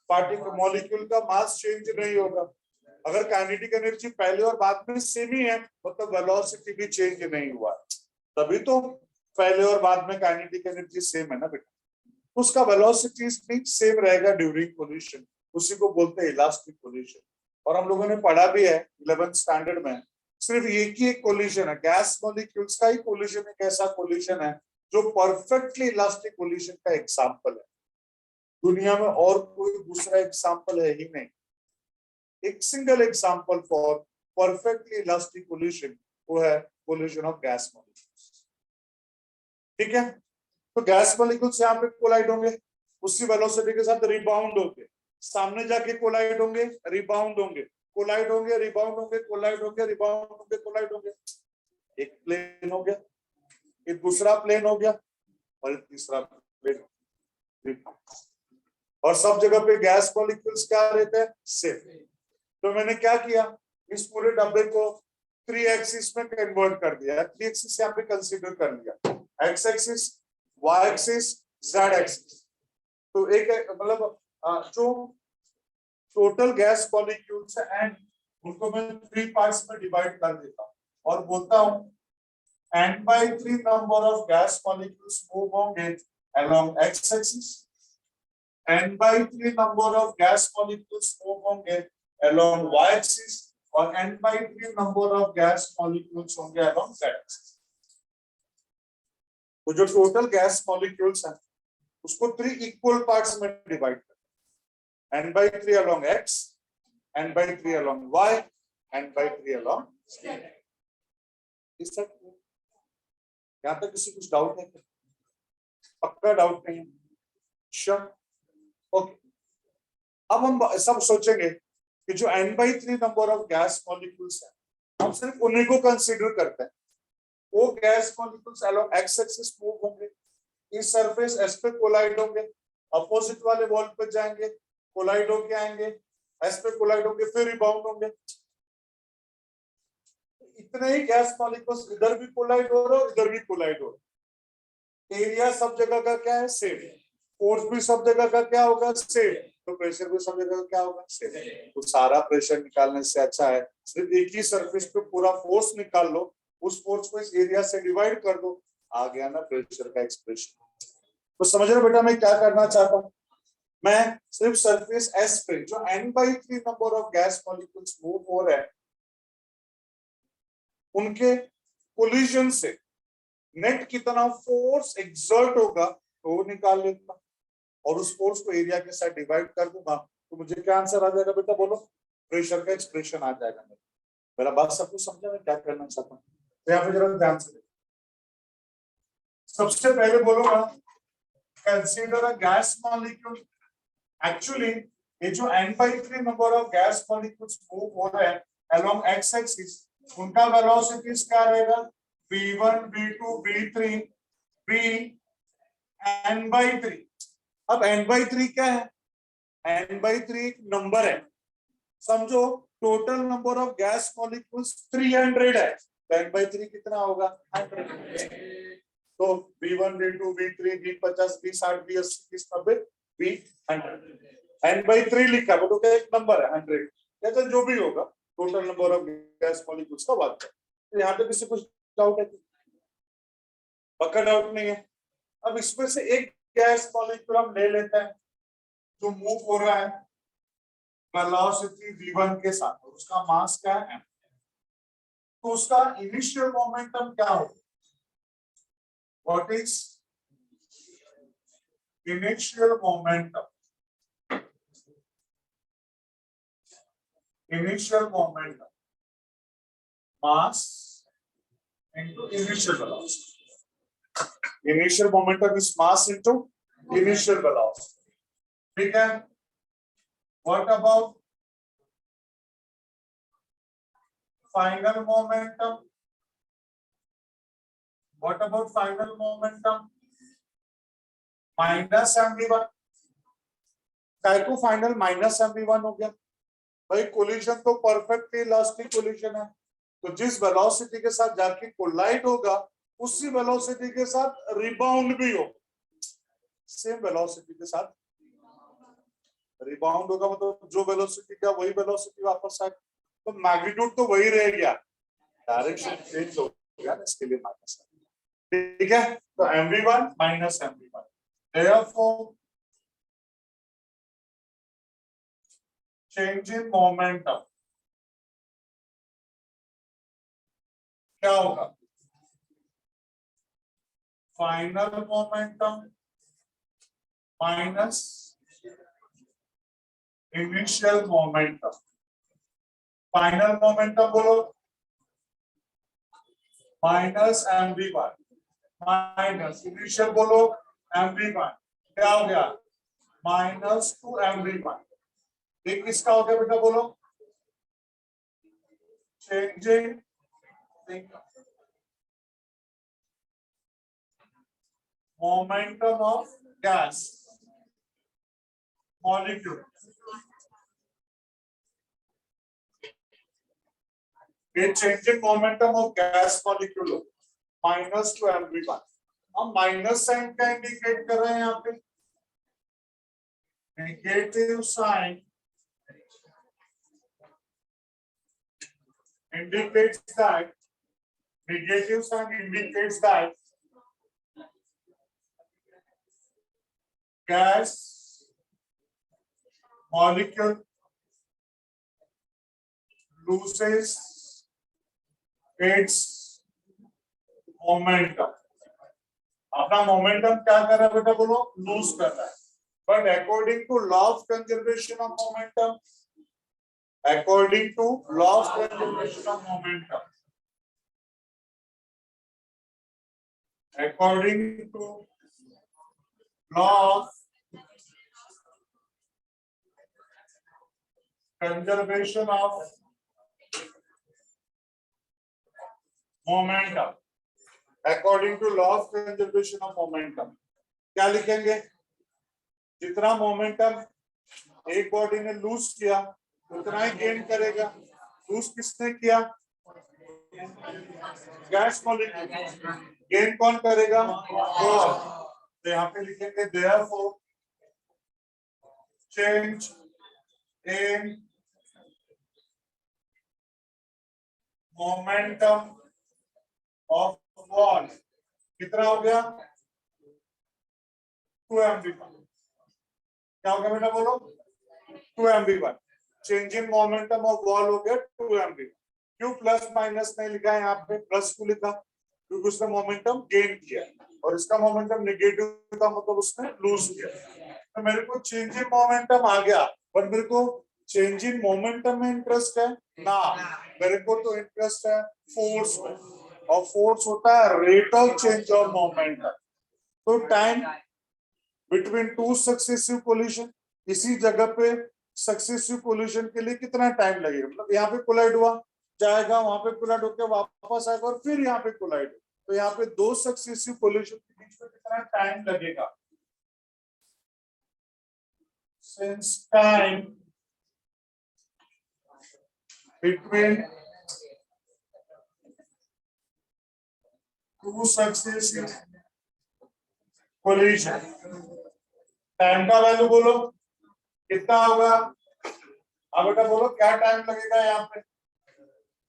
पार्टिकल मॉलिक्यूल का मास चेंज नहीं होगा। अगर काइनेटिक एनर्जी पहले और बाद में सेम ही है मतलब वेलोसिटी भी चेंज नहीं हुआ, तभी तो पहले और बाद में काइनेटिक एनर्जी सेम है ना बेटा। उसका वेलोसिटी भी सेम रहेगा ड्यूरिंग कोलिशन, उसी को बोलते हैं इलास्टिक कोलिशन। और हम लोगों ने पढ़ा भी है 11th स्टैंडर्ड में, सिर्फ एक ही एक कोलिशन है, गैस मॉलिक्यूल्स का ही कोलिशन एक ऐसा कोलिशन है जो परफेक्टली इलास्टिक कोलिशन का एग्जांपल है। दुनिया में और कोई दूसरा एग्जांपल है ही नहीं। एक single example for perfectly elastic collision वो है कोलिशन ऑफ गैस मॉलिक्यूल्स। ठीक है, तो गैस मॉलिक्यूल्स यहाँ पे कोलाइड होंगे, उसी वेलोसिटी के साथ रिबाउंड होंगे, सामने जाके कोलाइड होंगे, रिबाउंड होंगे, कोलाइड होंगे, रिबाउंड होंगे, कोलाइड होंगे, रिबाउंड होंगे, कोलाइड होंगे। एक प्लेन हो गया, एक दूसरा प्लेन हो गया, और एक तीसरा प्लेन। और सब जगह पे गैस मॉलिक्यूल्स क्या रहते हैं, सेम। तो मैंने क्या किया, इस पूरे डब्बे को 3 एक्सिस में कन्वर्ट कर दिया। 3 एक्सिस यहाँ पे कंसीडर कर लिया, X axis, Y axis, Z axis. तो एक मतलब जो टोटल गैस मॉलिक्यूल्स है एंड उनको मैं 3 पार्ट्स में डिवाइड कर देता हूँ और बोलता हूँ n/3 number of gas molecules move होंगे along x axis, n/3 number of gas molecules move होंगे along y axis, और n/3 number of gas molecules होंगे along z axis। तो जो टोटल गैस मॉलिक्यूल्स हैं उसको 3 इक्वल पार्ट्स में divide कर, n/3 along x, n/3 along y, n/3 along z। इस सब यहाँ तक किसी कुछ डाउट है? पक्का डाउट नहीं है? श्योर? ओके। अब हम सब सोचेंगे कि जो n/3 number of gas molecules है हम सिर्फ उन्हीं को कंसीडर करते हैं। वो gas molecules along x axis move होंगे, इस सरफेस s पे कोलाइड होंगे, अपोजिट वाले वॉल पे जाएंगे, कोलाइड होके आएंगे, s पे कोलाइड होंगे, फिर रिबाउंड होंगे। इतने ही गैस मॉलिक्यूल्स इधर भी कोलाइड हो रहे हो, इधर भी कोलाइड हो रहे। एरिया सब जगह का क्या है, सेम। फोर्स भी सब जगह का क्या होगा, सेम। तो प्रेशर भी सब जगह का क्या होगा, सेम। तो सारा प्रेशर निकालने से अच्छा है सिर्फ एक ही सरफेस पे पूरा फोर्स निकाल लो, उस फोर्स को इस एरिया से डिवाइड कर दो, आ गया ना प्रेशर का एक्सप्रेशन। तो समझ रहे बेटा मैं क्या करना चाहता हूँ? मैं सिर्फ सरफेस S पे जो n/3 number of gas molecules move हो रहे हैं उनके कोलिजन से नेट कितना फोर्स एक्सर्ट होगा तो वो निकाल लेता और उस फोर्स को एरिया के साथ डिवाइड कर दूंगा तो मुझे क्या आंसर आ जाएगा बेटा बोलो? प्रेशर का एक्सप्रेशन आ जाएगा। मेरा बात सब कुछ समझा मैं क्या करना चाहता हूँ? तो यहाँ पे जरा ध्यान से सबसे पहले बोलूंगा consider a gas molecule. Actually ये जो n/3 number of gas molecules move हो रहे हैं अलोंग x एक्सिस उनका वेलोसिटीज क्या रहेगा? v1 v2 v3 v n/3। अब n/3 क्या है? n/3 एक नंबर है, समझो total number of gas molecules 300 है तो n/3 कितना होगा? 100। तो v1 v2 v3 v50 v60 v80 v90 v100 n/3 लिखा वो तो एक नंबर है 100 या तो जो भी होगा total number of gas molecules का बात है। तो यहाँ पे किसी कुछ डाउट है? पक्का डाउट नहीं है। अब इसमें से एक गैस मॉलिक्यूल हम ले लेते हैं जो मूव हो रहा है वेलोसिटी v1 के साथ और उसका मास क्या है m। तो उसका इनिशियल मोमेंटम क्या होगा? What is initial momentum? Initial momentum mass into initial velocity. Initial momentum is mass into initial velocity. ठीक है? What about final momentum? What about final momentum? Minus mv1. काय को फाइनल माइनस mv1 हो गया? भाई collision तो perfectly elastic collision है तो जिस वेलोसिटी के साथ जाके कोलाइड होगा उसी वेलोसिटी के साथ रिबाउंड भी हो, सेम वेलोसिटी के साथ रिबाउंड होगा मतलब जो वेलोसिटी का वही वेलोसिटी वापस आए तो मैग्नीट्यूड तो वही रह गया, डायरेक्शन चेंज हो गया ना, इसके लिए माइनस। ठीक है, तो mv1 minus mv1 therefore change in momentum क्या होगा? Final momentum minus initial momentum. Final momentum बोलो माइनस mv1 माइनस इनिशियल बोलो mv1 क्या हो गया? Minus 2 mv1। ये किसका हो गया बेटा बोलो? Changing momentum of gas molecule. ये changing momentum of gas molecule minus 2 mv1। हम माइनस साइन का इंडिकेट कर रहे हैं यहाँ पे, negative sign indicates that negative sign indicates that gas molecule loses its momentum। अपना मोमेंटम क्या कर रहा है बेटा बोलो? लूज कर रहा है। But according to law of conservation of momentum, according to law of conservation of momentum, according to law of conservation of momentum, according to law of conservation of momentum क्या लिखेंगे? जितना मोमेंटम एक body ने loose किया उतना ही gain करेगा। Loose किसने किया? Gas molecule. गेन कौन करेगा? तो यहाँ पे लिखेंगे therefore change in momentum of wall कितना हो गया? 2 mv1। क्या हो गया बेटा बोलो 2mv1। Change in momentum of ball हो गया 2mv। क्यों प्लस माइनस नहीं लिखा है यहाँ पे, प्लस क्यों लिखा, क्योंकि उसने मोमेंटम गेन किया और इसका मोमेंटम नेगेटिव था, मतलब उसने लूज किया। तो मेरे को चेंज इन मोमेंटम आ गया, पर मेरे को चेंज इन मोमेंटम में इंटरेस्ट है ना, मेरे को तो इंटरेस्ट है फोर्स में, और फोर्स होता है rate of change of momentum. तो time between two successive collision, इसी जगह पे सक्सेसिव कोलिजन के लिए कितना टाइम लगेगा, मतलब यहाँ पे कोलाइड हुआ जाएगा, वहां पे कोलाइड होकर वापस आएगा और फिर यहाँ पे कोलाइड, तो यहाँ पे दो सक्सेसिव कोलिजन के बीच में कितना टाइम लगेगा। Since time between two successive collision, time का वैल्यू बोलो कितना होगा। अब बेटा बोलो क्या टाइम लगेगा यहाँ पे,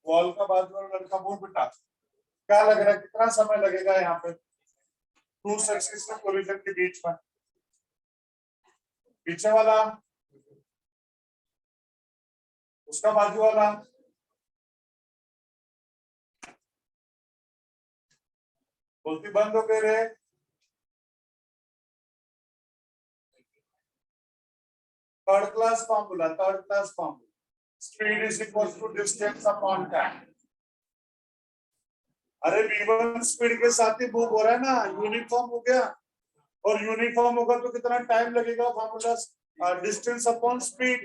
वॉल का बाजू वाला लड़का बोल बेटा क्या लग रहा है, कितना समय लगेगा यहाँ पे टू सक्सेसिव कोलिजन के बीच में। पीछे वाला, उसका बाजू वाला, बोलती बंद हो गए रे। Third class formula, third class formula, speed is equal to distance upon time. अरे v1 स्पीड के साथ ही मूव हो रहा है ना, यूनिफॉर्म हो गया, और यूनिफॉर्म होगा तो कितना टाइम लगेगा, formula distance upon speed.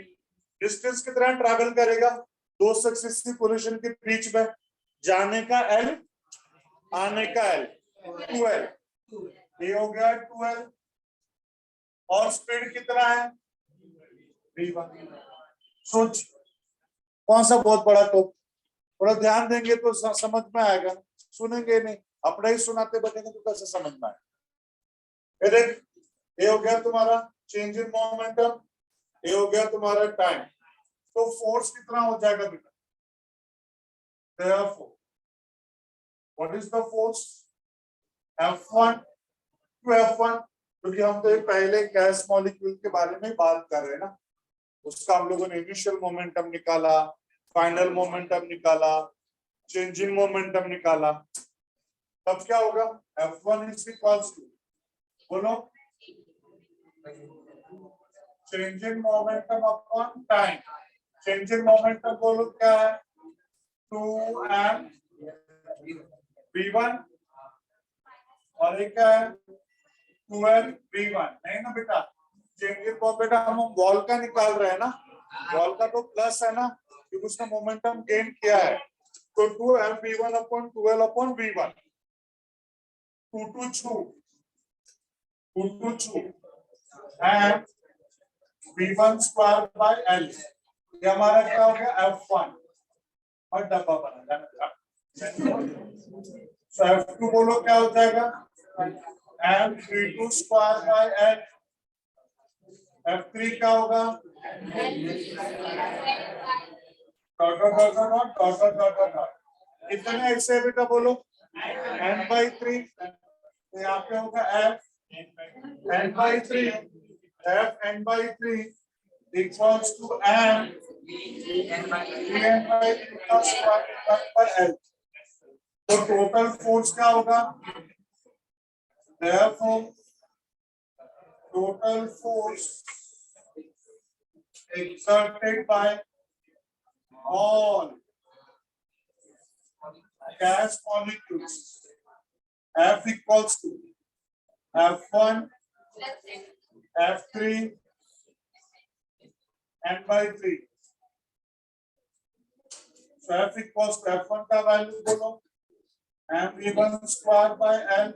Distance कितना ट्रैवल करेगा दो सक्सेसिव कोलिजन के बीच में, जाने का l, आने का l, 2l, ये हो गया 2l, और स्पीड कितना है v1। सोच कौन सा बहुत बड़ा तो, थोड़ा ध्यान देंगे तो समझ में आएगा, सुनेंगे नहीं, अपना ही सुनाते बैठेंगे तो कैसे समझ में आएगा। ये देख, ये हो गया तुम्हारा चेंज इन मोमेंटम, ये हो गया तुम्हारा टाइम, तो फोर्स कितना हो जाएगा बेटा, therefore what is the force, F1 to F1, क्योंकि हम तो पहले गैस मॉलिक्यूल के बारे में बात कर रहे हैं ना, उसका हम लोगों ने इनिशियल मोमेंटम निकाला, फाइनल मोमेंटम निकाला, चेंज इन मोमेंटम निकाला, तब क्या होगा F1 इज इक्वल्स टू, बोलो change in momentum upon time. Change in momentum बोलो क्या है 2m v1, और एक क्या है 2m v1, नहीं ना बेटा, चेंज इन को बेटा हम वॉल का निकाल रहे हैं ना, वॉल का तो प्लस है ना क्योंकि उसने मोमेंटम गेन किया है, तो 2m v1 upon 12 upon v1, 2 to 2 and v1 square by l, ये हमारा क्या हो गया F1, और डब्बा बना जाएगा। तो F2 बोलो क्या हो जाएगा m v2 square by l, F3 क्या होगा कितने ऐसे बेटा बोलो n/3, तो यहाँ पे होगा f n/3, f n/3 equals to m v(n/3) square पर l, तो टोटल फोर्स क्या होगा, therefore total force exerted by all gas molecules F equals to F1 F3 n/3, so F equals to F1 का value बोलो mv1 square by l,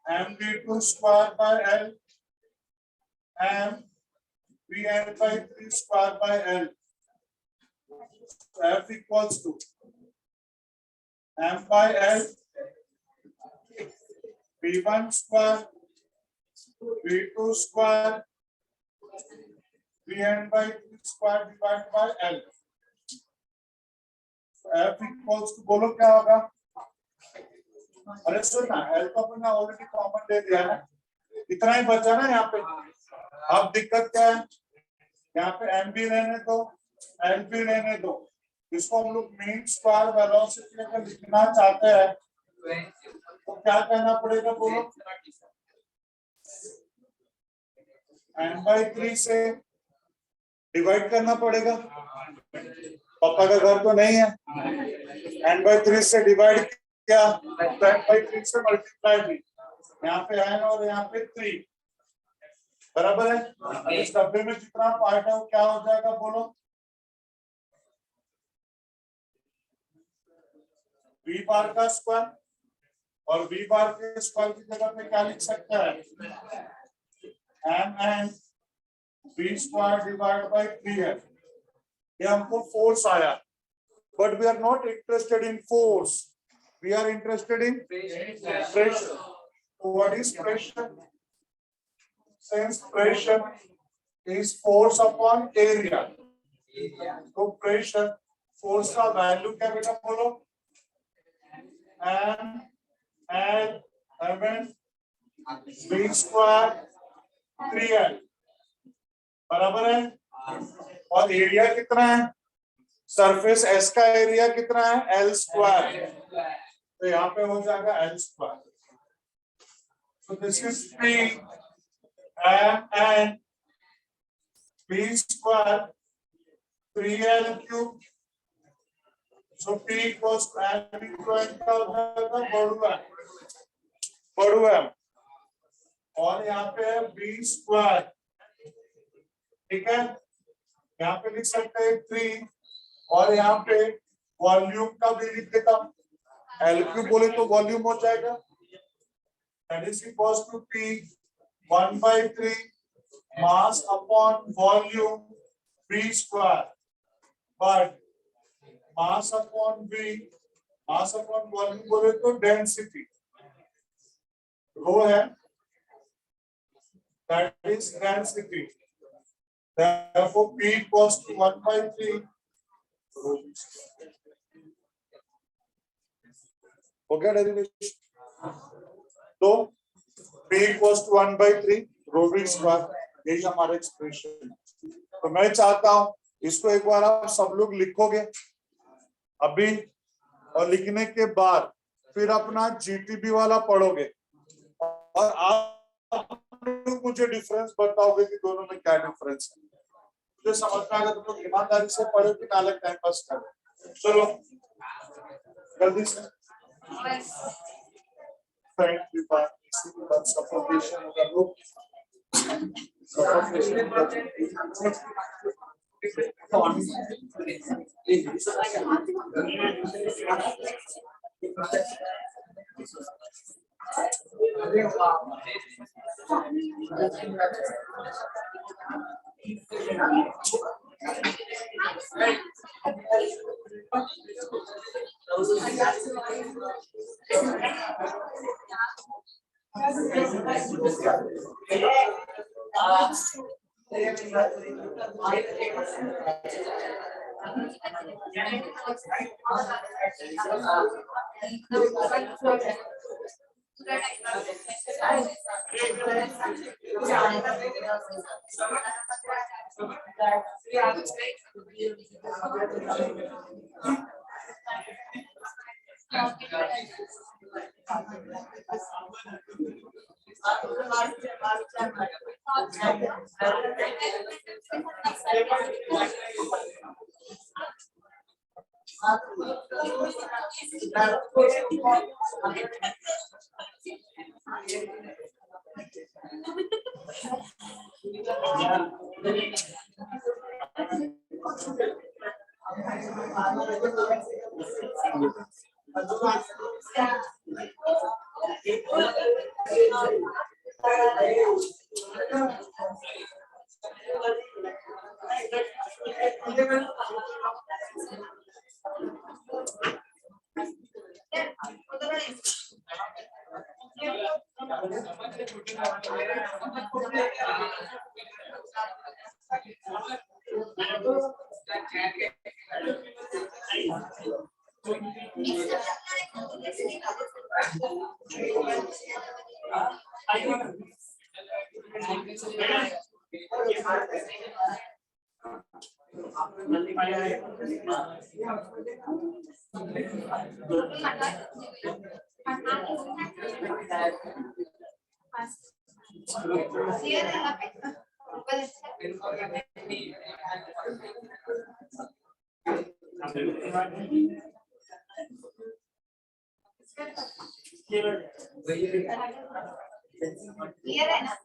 mv2 square by l, mvn/3 square by l, so F equals to m by l v1 square v2 square vn/3 square divide bye l, F equals to बोलो क्या होगा, अरे सुनना l को अपने already common ले लिया ना, इतना ही बचा ना यहाँ पे, अब दिक्कत क्या है, यहाँ पे एम बी रहने दो, एल बी रहने दो, इसको हम लोग मीन स्क्वायर वेलोसिटी अगर लिखना चाहते हैं तो क्या कहना पड़ेगा बोलो, n/3 से डिवाइड करना पड़ेगा, पापा का घर तो नहीं है, n/3 से डिवाइड किया तो n/3 से मल्टीप्लाई भी, यहाँ पे n और यहाँ पे 3 बराबर है। इस डब्बे में जितना पार्ट है वो क्या हो जाएगा बोलो, v बार का स्क्वायर, और v बार के स्क्वायर की जगह पे क्या लिख सकता है, m v square divide by 3 है। ये हमको फोर्स आया, but we are not interested in force, we are interested in pressure. What is pressure? Since pressure is force upon area, तो pressure force का वैल्यू क्या बेटा बोलो, m v स्क्वायर 3l बराबर है। और एरिया कितना है, सरफेस एस का एरिया कितना है, एल स्क्वायर, तो यहाँ पे हो जाएगा L square. So this is P and b square 3l cube. So P equals to m equal to बड़ू m, और यहाँ पे है b स्क्वायर, ठीक है, यहाँ पे लिख सकते हैं 3, और यहाँ पे वॉल्यूम का भी लिख देता हूँ, एल क्यूब बोले तो वॉल्यूम हो जाएगा, that is equals to P 1/3 mass upon volume v square, but mass upon volume बोले तो डेंसिटी रो है, that is density, therefore P equals to 1/3 rho v square। हो गया डेरिवेशन, तो P equals to 1/3 rho v square, यही हमारा expression है। तो मैं चाहता हूं इसको एक बार आप सब लोग लिखोगे अभी, और लिखने के बाद फिर अपना जीटीबी वाला पढ़ोगे, और आप मुझे डिफरेंस बताओगे कि दोनों में क्या डिफरेंस है। मुझे समझ में आएगा, तुम लोग ईमानदारी से पढ़ो कि अलग टाइम पास करो। चलो जल्दी से सफोकेशन होगा, लोग सफोकेशन क्लियर है ना?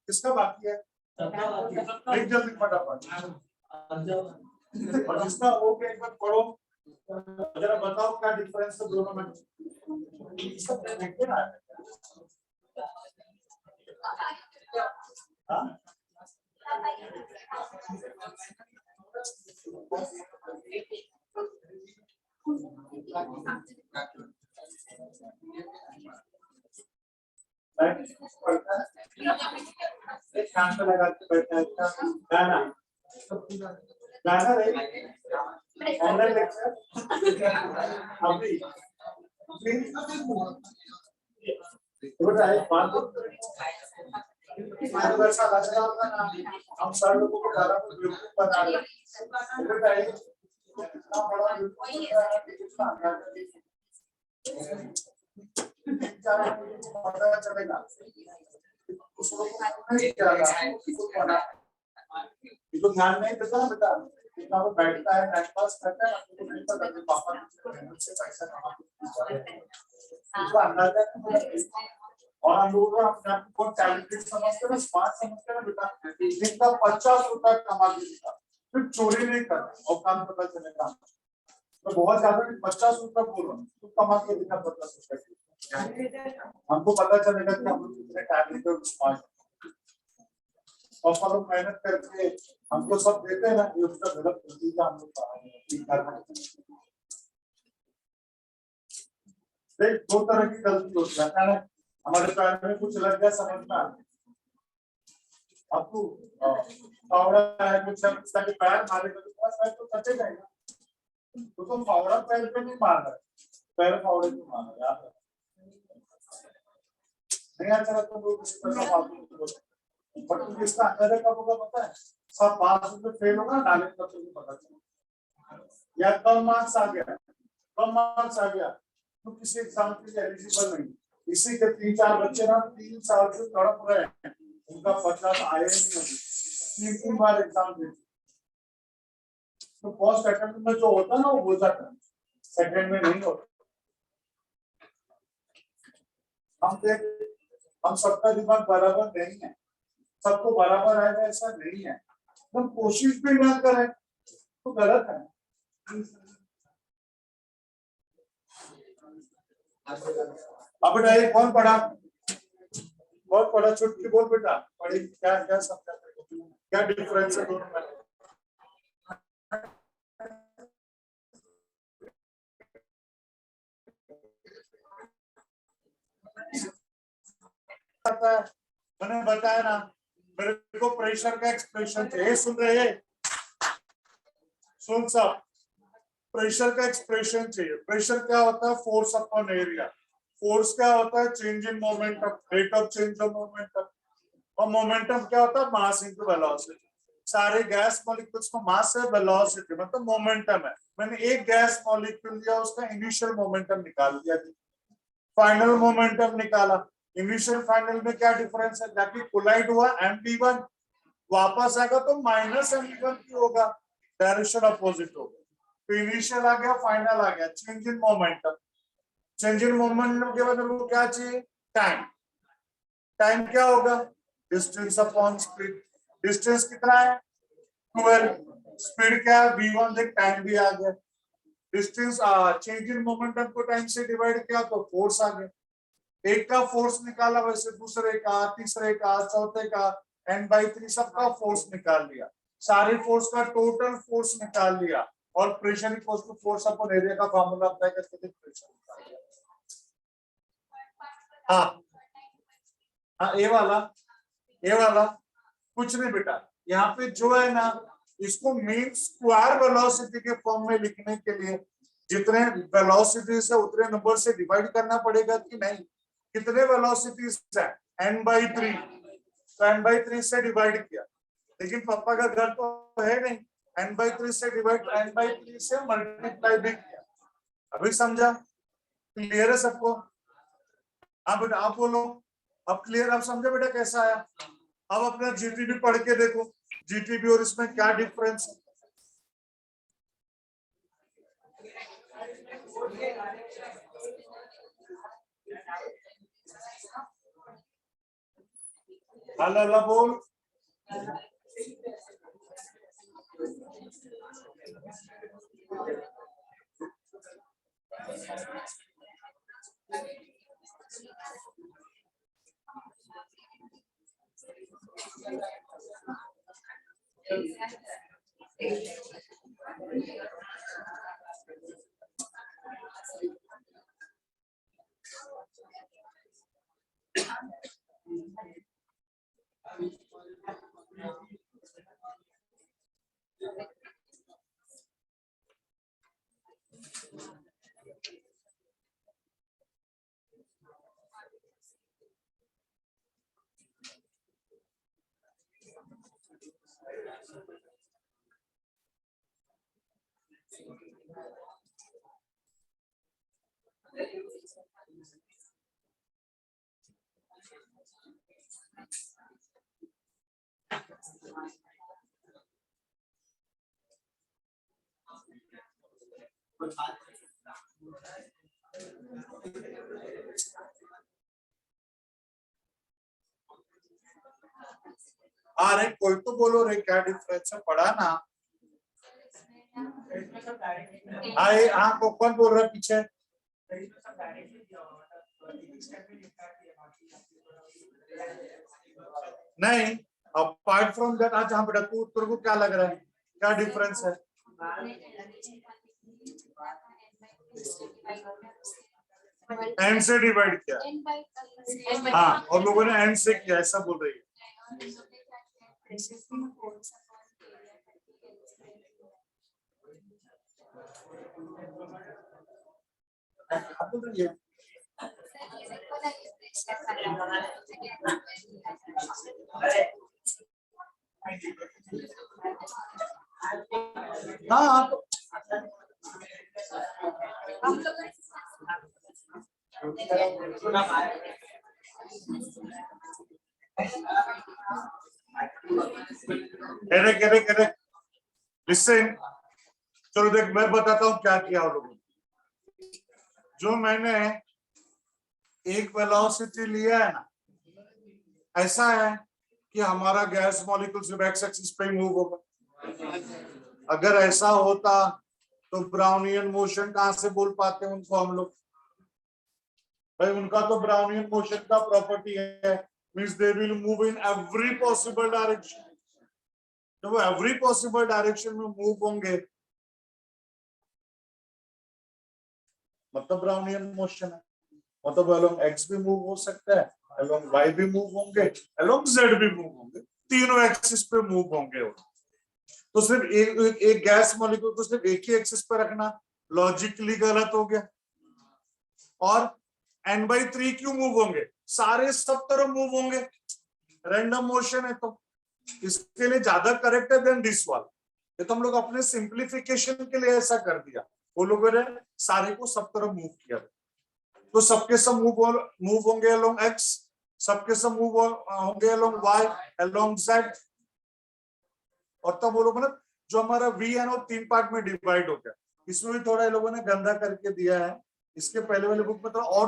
किसका बाकी है? एक जल्दी फटाफट। और जिसका हो गया एक बार पढ़ो, जरा बताओ क्या डिफरेंस है दोनों में। सब देखते ना। हाँ? शांत लगा के बैठना गाना गाना ऑनलाइन लेक्चर अभी वैसा लग रहा होगा ना, हम सर लोगों को गाना बिल्कुल बना रहे पता चलेगा उसको तो ध्यान नहीं देता ना बेटा, इतना वो बैठता है टाइम पास करता है, आपको नहीं पता कि पापा से पैसा कमाते अंदाजा और हम लोग अपने आप को टैलेंटेड समझते हैं, स्मार्ट समझते हैं बेटा। जिनका 50 रुपए कमा देगा फिर चोरी नहीं करना और काम पता चलेगा तो बहुत ज्यादा 50 रुपए बोल रहा हूँ तो कमा के दिखा 50 रुपए हमको पता चलेगा कि हम लोग कितने टैलेंटेड और स्मार्ट और लोग मेहनत करके हमको सब देते हैं ना, ये उसका गलत नतीजा हम लोग दो तरह की गलती होती है। हमारे पैर में कुछ लग गया समझ में आपको फावड़ा है कुछ पैर मारेगा तो पैर तो कटे जाएगा तो फावड़ा पैर पे नहीं मार रहा है, पैर फावड़े पे मार रहा है। नहीं अच्छा लगता लोग बट इसका अंदर कब होगा पता है? सब 5 रुपए फेल होगा डाले तब तो पता चलेगा या कम मार्क्स आ गया तो किसी एग्जाम के लिए एलिजिबल नहीं। इसी के 3-4 बच्चे ना 3 साल से तड़प रहे हैं, उनका 50 आया ही नहीं, 3 बार एग्जाम दे तो फर्स्ट अटेम्प्ट में जो होता है ना वो हो जाता है, सेकंड में नहीं होता। हम सबका दिमाग बराबर नहीं है, सबको बराबर आएगा ऐसा नहीं है, हम कोशिश भी ना करें तो गलत है। अब बेटा ये कौन पढ़ा छुटकी बोल बेटा पढ़ी क्या क्या समझा क्या डिफरेंस है दोनों में? मैंने बताया ना मेरे को प्रेशर का एक्सप्रेशन चाहिए, सुन रहे सुन सब प्रेशर का एक्सप्रेशन चाहिए। प्रेशर क्या होता है? Force upon area. फोर्स क्या होता है? Change in momentum, rate of change of momentum. और मोमेंटम क्या होता है? मास इनटू वेलोसिटी। सारे गैस मॉलिक्यूल्स को मास है, वेलोसिटी मतलब मोमेंटम है। मैंने एक गैस मॉलिक्यूल लिया, उसका इनिशियल मोमेंटम निकाल दिया, फाइनल मोमेंटम निकाला। इनिशियल फाइनल में क्या डिफरेंस है? जाके कोलाइड हुआ mv1, वापस आएगा तो माइनस mv1 की होगा, डायरेक्शन अपोजिट होगा। तो इनिशियल आ गया, फाइनल आ गया, change in momentum. Change in momentum के बाद वो क्या चाहिए, टाइम। टाइम क्या होगा, डिस्टेंस अपॉन स्पीड। डिस्टेंस कितना है 12, स्पीड क्या है v1, देख टाइम भी आ गया। डिस्टेंस चेंज इन मोमेंटम को टाइम से डिवाइड किया तो फोर्स आ गया। एक का फोर्स निकाला, वैसे दूसरे का, तीसरे का, चौथे का, n/3 सबका फोर्स निकाल लिया, सारे फोर्स का टोटल फोर्स निकाल लिया, और pressure equals to force upon area का फार्मूला अप्लाई करके प्रेशर निकाल लिया। हाँ हाँ, ये वाला कुछ नहीं बेटा, यहाँ पे जो है ना, इसको मीन स्क्वायर वेलोसिटी के फॉर्म में लिखने के लिए जितने वेलोसिटी से उतने नंबर से डिवाइड करना पड़ेगा कि नहीं। कितने वेलोसिटी है n/3, तो n/3 से डिवाइड किया, लेकिन पापा का घर तो है नहीं, n/3 से डिवाइड, n/3 से मल्टीप्लाई भी किया। अभी समझा, क्लियर है सबको? हाँ बेटा आप बोलो, अब क्लियर, आप समझे बेटा कैसा आया? अब अपना जीटीबी पढ़ के देखो, जीटीबी और इसमें क्या डिफरेंस है। अल्लाह अल्लाह बोल। अरे कोई तो बोलो रे, क्या डिफरेंस है, पढ़ा ना। आए हाँ, को कौन बोल रहा है पीछे? नहीं, अपार्ट फ्रॉम दैट, आज हाँ बेटा, तू तेरे को क्या लग रहा है, क्या डिफरेंस है? एन से डिवाइड किया, हाँ, और लोगों ने एन से किया, ऐसा बोल रही है। हाँ लिसन, चलो देख मैं बताता हूँ क्या किया आप लोगों ने। जो मैंने एक वेलोसिटी लिया है ना, ऐसा है कि हमारा गैस मॉलिक्यूल सिर्फ एक्स एक्सिस पे ही मूव होगा। अगर ऐसा होता तो ब्राउनियन मोशन कहां से बोल पाते हैं उनको हम लोग? भाई उनका तो ब्राउनियन मोशन का प्रॉपर्टी है, means they will move in every possible direction. जब वो एवरी पॉसिबल डायरेक्शन में मूव होंगे मतलब ब्राउनियन मोशन है, मतलब अलोंग एक्स भी मूव हो सकता है, अलोंग वाई भी मूव होंगे, अलोंग जेड भी मूव होंगे, तीनों एक्सिस पे मूव होंगे। तो सिर्फ एक गैस मॉलिक्यूल को सिर्फ एक ही एक्सिस पे रखना लॉजिकली गलत हो गया। और n/3 क्यों मूव होंगे? सारे सब तरफ मूव होंगे, रैंडम मोशन है, तो इसके लिए ज्यादा करेक्ट है देन दिस वाला। ये तो हम लोग अपने सिंप्लीफिकेशन के लिए ऐसा कर दिया, वो लोगों ने सारे को सब तरफ मूव किया, तो सबके सब मूव होंगे अलोंग एक्स, सबके सब मूव होंगे अलोंग वाई, अलोंग जेड। और तब वो लोग ना, जो हमारा वी है ना, वो 3 पार्ट में डिवाइड हो गया। इसमें भी थोड़ा ये लोगों ने गंदा करके दिया है, इसके पहले वाले बुक में तो और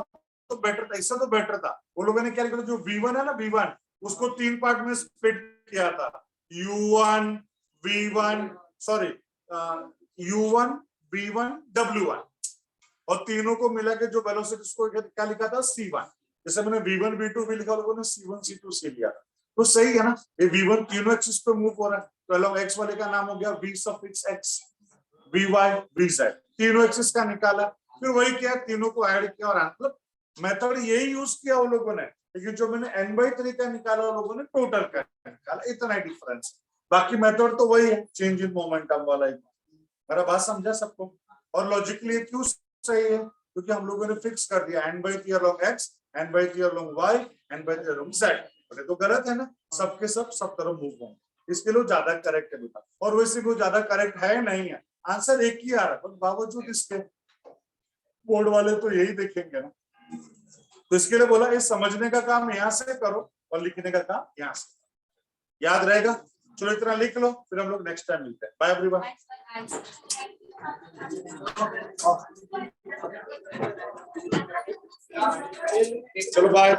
तो बेटर था, इससे तो बेटर था। वो लोगों ने क्या किया, जो V1 है ना, V1 उसको 3 पार्ट में स्प्लिट किया था, U1 V1 sorry U1 V1 W1, और तीनों को मिला के जो वेलोसिटी उसको क्या लिखा था, C1। जैसे मैंने V1 V2 भी लिखा, लोगों ने C1 C2 C लिया, तो सही है ना। ये V1 तीनों एक्सिस पे मूव हो रहा है, तो अलॉन्ग x वाले का नाम हो गया V suffix x, Vy Vz, तीनों एक्सिस का निकाला, फिर वही किया, तीनों को ऐड किया और मतलब मेथड यही यूज किया वो लोगों ने, लेकिन जो मैंने n/3 का निकाला वो लोगों ने टोटल का निकाला, इतना ही डिफरेंस। बाकी मेथड तो वही है, चेंज इन मोमेंटम वाला ही। मेरा बात समझा सबको? और लॉजिकली क्यों सही है, क्योंकि हम लोगों ने फिक्स कर दिया n/3 along x, n/3 along y, n/3 along z। बोले तो गलत है ना, सबके सब तरफ मूव होंगे, इसके लिए ज्यादा करेक्ट है बेटा। और वैसे वो ज्यादा करेक्ट है नहीं है, आंसर एक ही आ रहा है, पर बावजूद इसके बोर्ड वाले तो यही देखेंगे ना। तो इसके लिए बोला, ये समझने का काम यहाँ से करो और लिखने का काम यहाँ से, याद रहेगा। चलो इतना लिख लो, फिर हम लोग नेक्स्ट टाइम मिलते हैं। Bye everyone. चलो बाय।